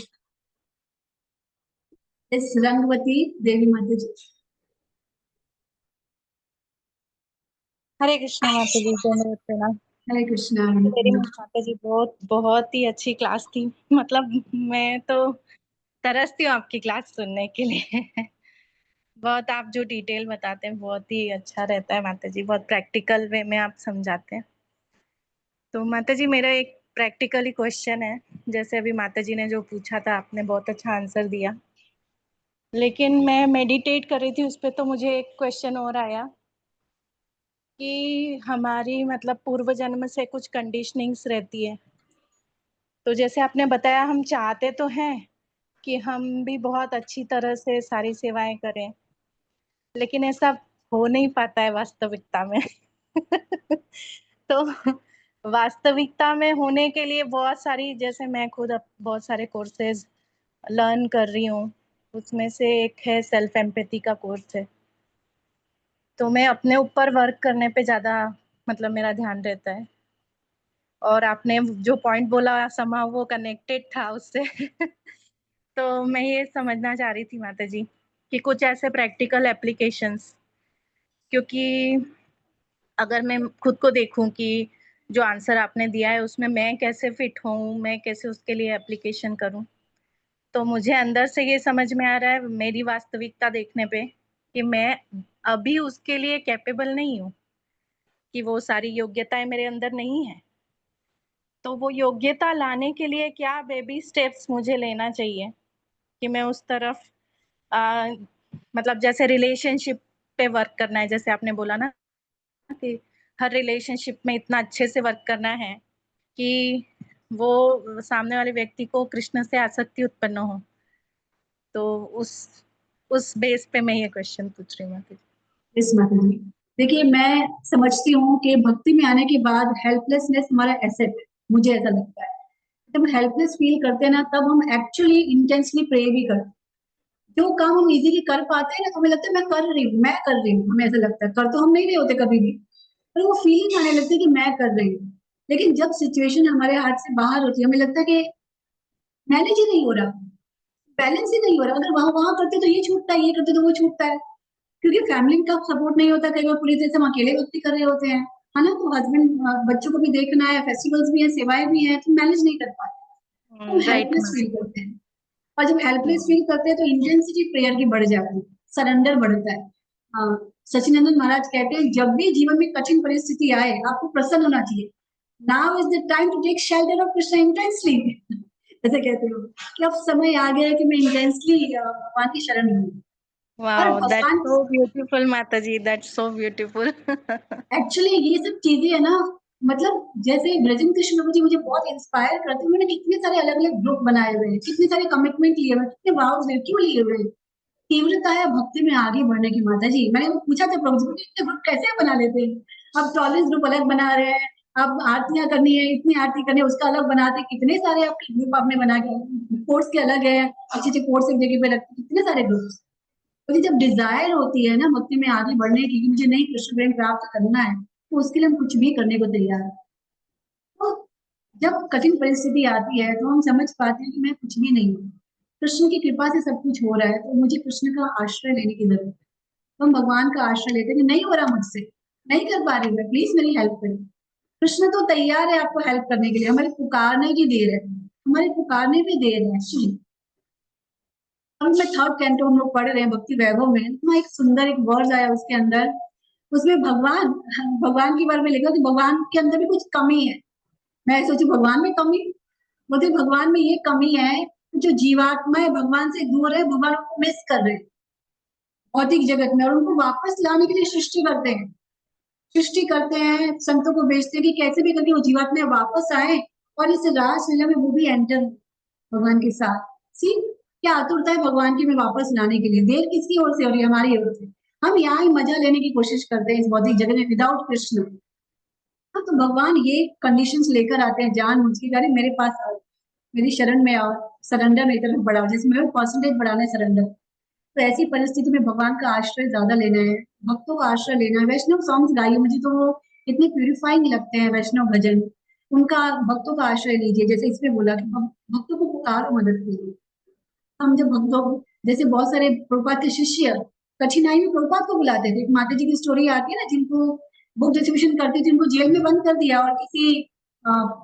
इस रंगवती देवी माता जी। हरे कृष्णा माता जी, दंडवत प्रणाम। हरे कृष्णा। मेरी माता जी बहुत बहुत ही अच्छी क्लास थी। मतलब मैं तो तरसती हूँ आपकी क्लास सुनने के लिए। बहुत आप जो डिटेल बताते हैं बहुत ही अच्छा रहता है माता जी, बहुत प्रैक्टिकल वे में आप समझाते हैं। तो माता जी मेरा एक प्रैक्टिकली क्वेश्चन है, जैसे अभी माता जी ने जो पूछा था आपने बहुत अच्छा आंसर दिया, लेकिन मैं मेडिटेट कर रही थी उस पर, तो मुझे एक क्वेश्चन और आया कि हमारी मतलब पूर्व जन्म से कुछ कंडीशनिंग्स रहती है। तो जैसे आपने बताया हम चाहते तो हैं कि हम भी बहुत अच्छी तरह से सारी सेवाएं करें, लेकिन ऐसा हो नहीं पाता है वास्तविकता में। तो वास्तविकता में होने के लिए बहुत सारी, जैसे मैं खुद अब बहुत सारे कोर्सेज लर्न कर रही हूँ, उसमें से एक है सेल्फ एम्पैथी का कोर्स है। तो मैं अपने ऊपर वर्क करने पे ज़्यादा मतलब मेरा ध्यान रहता है, और आपने जो पॉइंट बोला समा वो कनेक्टेड था उससे। तो मैं ये समझना चाह रही थी माता जी कि कुछ ऐसे प्रैक्टिकल एप्लीकेशंस, क्योंकि अगर मैं खुद को देखूं कि जो आंसर आपने दिया है उसमें मैं कैसे फिट हूँ, मैं कैसे उसके लिए एप्लीकेशन करूँ, तो मुझे अंदर से ये समझ में आ रहा है मेरी वास्तविकता देखने पे कि मैं अभी उसके लिए कैपेबल नहीं हूँ, कि वो सारी योग्यताएं मेरे अंदर नहीं है। तो वो योग्यता लाने के लिए क्या बेबी स्टेप्स मुझे लेना चाहिए कि मैं उस तरफ आ, मतलब जैसे रिलेशनशिप पे वर्क करना है, जैसे आपने बोला ना कि हर रिलेशनशिप में इतना अच्छे से वर्क करना है कि वो सामने वाले व्यक्ति को कृष्ण से आसक्ति उत्पन्न हो। तो उस बेस पे मैं ये क्वेश्चन पूछ रही हूँ। इस माता जी, देखिए मैं समझती हूँ कि भक्ति में आने के बाद हेल्पलेसनेस हमारा एसेट है, मुझे ऐसा लगता है। जब हेल्पलेस फील करते हैं ना, तब हम एक्चुअली इंटेंसली प्रे भी करते हैं। जो काम हम इजीली कर पाते हैं ना, तो हमें लगता है मैं कर रही हूँ, मैं कर रही हूँ, हमें ऐसा लगता है। कर तो हम नहीं रहे होते कभी भी, पर वो फीलिंग आने लगती है कि मैं कर रही हूँ। लेकिन जब सिचुएशन हमारे हाथ से बाहर होती है, हमें लगता है कि मैनेज ही नहीं हो रहा, बैलेंस ही नहीं हो रहा। अगर वहां वहां करते तो ये छूटता है, ये करते तो वो छूटता है, क्योंकि फैमिली का सपोर्ट नहीं होता। कई बार पूरी तरह से हम अकेले व्यक्ति कर रहे होते हैं, है ना। तो हस्बैंड, बच्चों को भी देखना है, फेस्टिवल्स भी है, सेवाएं भी है, तो मैनेज नहीं कर पाते, तो राइट हेल्पलेस फील करते हैं। और जब हेल्पलेस फील करते हैं तो इंटेंसिटी प्रेयर की बढ़ जाती है, सरेंडर बढ़ता है। सचिनंदन महाराज कहते हैं, जब भी जीवन में कठिन परिस्थिति आए, आपको प्रसन्न होना चाहिए। Now is the time to take shelter of Krishna intensely. ऐसे कहते हो कि अब समय आ गया है कि मैं इंटेंसली भगवान की शरण लूं। और वाओ, दैट्स भगवान सो ब्यूटीफुल माता जी, दैट्स सो ब्यूटीफुल। एक्चुअली ये सब चीजें है ना, मतलब जैसे ब्रजन कृष्ण प्रभु जी मुझे बहुत इंस्पायर करते हैं। उन्होंने कितने सारे अलग अलग ग्रुप बनाए हुए हैं, कितने सारे कमिटमेंट लिए हुए हैं, कितने वाव्स क्यों लिए हुए हैं। तीव्रता है भक्ति में आगे बढ़ने की माता जी। मैंने वो पूछा था प्रभु जी को, इतने ग्रुप कैसे बना लेते हैं। अब टॉलेंस ग्रुप अलग बना रहे हैं, अब आरतियां करनी है, इतनी आरती करनी है, उसका अलग बनाते हैं। कितने सारे आपके ग्रुप आपने बना के, कोर्स के अलग है, अच्छे अच्छे कोर्स एक जगह पे रखते हैं, कितने सारे ग्रुप्स। मुझे जब डिजायर होती है ना भक्ति में आगे बढ़ने की, कि मुझे नहीं कृष्ण प्रेम प्राप्त करना है, तो उसके लिए हम कुछ भी करने को तैयार हैं। तो जब कठिन परिस्थिति आती है तो हम समझ पाते हैं कि मैं कुछ भी नहीं हूँ, कृष्ण की कृपा से सब कुछ हो रहा है, तो मुझे कृष्ण का आश्रय लेने की जरूरत है। तो हम भगवान का आश्रय लेते हैं कि नहीं हो रहा मुझसे, नहीं कर पा रही मैं, प्लीज मेरी हेल्प करें। कृष्ण तो तैयार है आपको हेल्प करने के लिए, हमारे पुकारने की देर है, हमारे पुकारने पे देर है एक्चुअली। अब मैं थर्ड कैंटो हम लोग पढ़ रहे हैं भक्ति वैभव में, वहाँ एक सुंदर एक वर्ड आया उसके अंदर। उसमें भगवान भगवान के बारे में लिखा कि भगवान के अंदर भी कुछ कमी है। मैं सोची भगवान में कमी, बोलते भगवान में ये कमी है, जो जीवात्मा है भगवान से दूर है, भगवान को मिस कर रहे हैं भौतिक जगत में, और उनको वापस लाने के लिए सृष्टि करते हैं, सृष्टि करते हैं, संतों को भेजते हैं कि कैसे भी करके वो जीवात्मा वापस आए और इस रासलीला में वो भी एंटर भगवान के साथ। सी क्या आतुरता है भगवान की में वापस लाने के लिए। देर किसकी ओर से हो रही है? हमारी ओर से। हम यहाँ ही मजा लेने की कोशिश करते हैं इस भौतिक जगत में विदाउट कृष्ण। हाँ, तो भगवान ये कंडीशंस लेकर आते हैं जान मुझ की, अरे मेरे पास आओ, मेरी शरण में आओ, सरेंडर मेरी तरफ बढ़ाओ, जिसमें परसेंटेज बढ़ाना है सरेंडर। तो ऐसी परिस्थिति में भगवान का आश्रय ज्यादा लेना है, भक्तों का आश्रय लेना है। वैष्णव सॉन्ग्स गाइए, मुझे तो वो इतने प्यूरिफाइंग लगते हैं वैष्णव भजन। उनका भक्तों का आश्रय लीजिए, जैसे इसमें बोला कि भक्तों को पुकारो मदद के लिए। हम जब भक्तों, जैसे बहुत सारे प्रभुपाद के शिष्य कठिनाई में प्रभुपाद को बुलाते थे। माता जी की स्टोरी आती है ना, जिनको बुक डिस्ट्रीब्यूशन करती थी उनको जेल में बंद कर दिया और किसी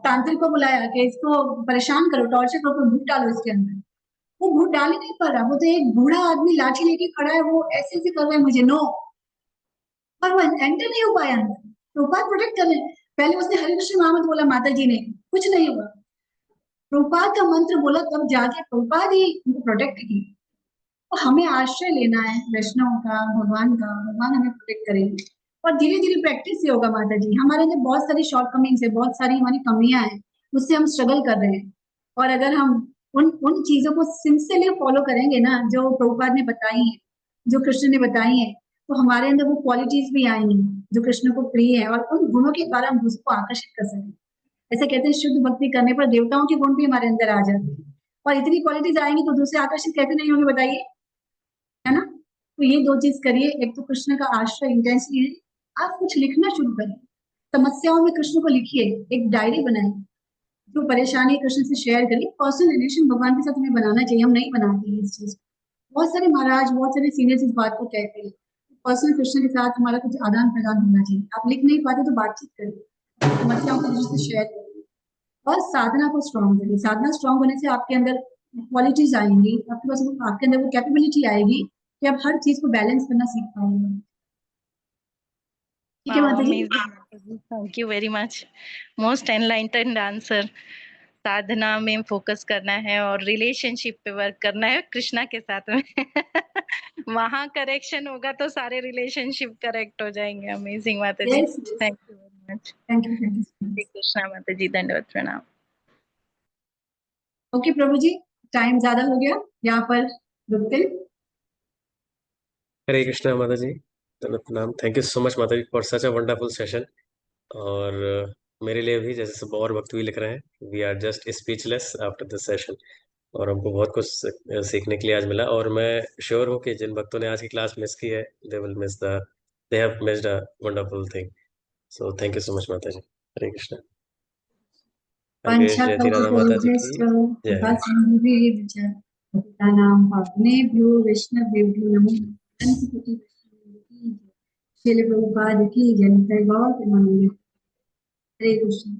तांत्रिक को बुलाया कि इसको परेशान करो, टॉर्चर करो, भूत डालो इसके अंदर। वो भूत डाल ही नहीं पा रहा, वो तो एक बूढ़ा आदमी लाठी लेके खड़ा है, वो ऐसे ऐसे कर रहा है मुझे, नो, पर वो एंटर नहीं हो पाया अंदर। प्रभुपाद प्रोटेक्ट कर रहे हैं। पहले उसने हरे कृष्ण महामंत्र बोला, माता जी ने, कुछ नहीं हुआ। प्रभुपाद का मंत्र बोला, तब जाके प्रभुपाद ही उनको प्रोटेक्ट की। तो हमें आश्रय लेना है वैष्णव का, भगवान का, भगवान हमें प्रोटेक्ट करेंगे। और धीरे धीरे प्रैक्टिस से होगा माता जी। हमारे अंदर बहुत सारी शॉर्टकमिंग्स है, बहुत सारी हमारी कमियां हैं, उससे हम स्ट्रगल कर रहे हैं। और अगर हम उन चीजों को सिंसियरली फॉलो करेंगे ना, जो प्रभुपाद ने बताई है, जो कृष्ण ने बताई है, तो हमारे अंदर वो क्वालिटीज भी आएंगी जो कृष्ण को प्रिय है, और उन गुणों के द्वारा हम उसको आकर्षित कर सकें। ऐसे कहते हैं शुद्ध भक्ति करने पर देवताओं के गुण भी हमारे अंदर आ जाते हैं, और इतनी क्वालिटीज आएंगी तो दूसरे आकर्षित कैसे नहीं होंगे बताइए, है ना। तो ये दो चीज करिए, एक तो कृष्ण का आश्रय इंटेंसली है, आप कुछ लिखना शुरू करें, समस्याओं में कृष्ण को लिखिए, एक डायरी बनाएं, जो परेशानी कृष्ण से शेयर करिए। पर्सनल रिलेशन भगवान के साथ हमें बनाना चाहिए, हम नहीं बनाते हैं इस चीज को। बहुत सारे महाराज, बहुत सारे सीनियर्स इस बात को कहते हैं, पर्सनल कृष्ण के साथ हमारा कुछ आदान प्रदान होना चाहिए। आप लिख नहीं पाते तो बातचीत करिए, समस्याओं को कृष्ण से शेयर करिए, और साधना को स्ट्रॉन्ग करिए। साधना स्ट्रॉन्ग होने से आपके अंदर क्वालिटीज आएंगी, आपके पास आपके अंदर वो कैपेबिलिटी आएगी कि आप हर चीज को बैलेंस करना सीख पाएंगे। ठीक है Wow, माता जी। amazing, Mataji. Thank you very much. Most enlightened answer. साधना में फोकस करना है और रिलेशनशिप पे वर्क करना है कृष्णा के साथ में। वहाँ करेक्शन होगा तो सारे रिलेशनशिप करेक्ट हो जाएंगे। अमेजिंग माता जी, Yes, yes. Thank you very much. Thank you, thank you so much. Krishna माता जी, दंडवत प्रणाम। ओके प्रभु जी, टाइम ज्यादा हो गया, यहाँ पर रुकते हैं। हरे कृष्णा माता जी, प्रणाम। Thank you so much Mata ji for such a wonderful session. और मेरे लिए भी, जैसे सब और भक्त भी लिख रहे हैं, we are just speechless after this session. और हमको बहुत कुछ सीखने के लिए आज मिला, और मैं श्योर हूँ कि जिन भक्तों ने आज की क्लास मिस की है, they have missed a wonderful thing. So thank you so much Mata जी। हरे कृष्णा। हरे कृष्ण। जय श्री राधा माता जी की जय। भक्तानां पावनेभ्यो वैष्णवेभ्यो नमो नमः। श्रील प्रभुपाद की जय। जय गौर प्रेमानंद। हरे कृष्ण।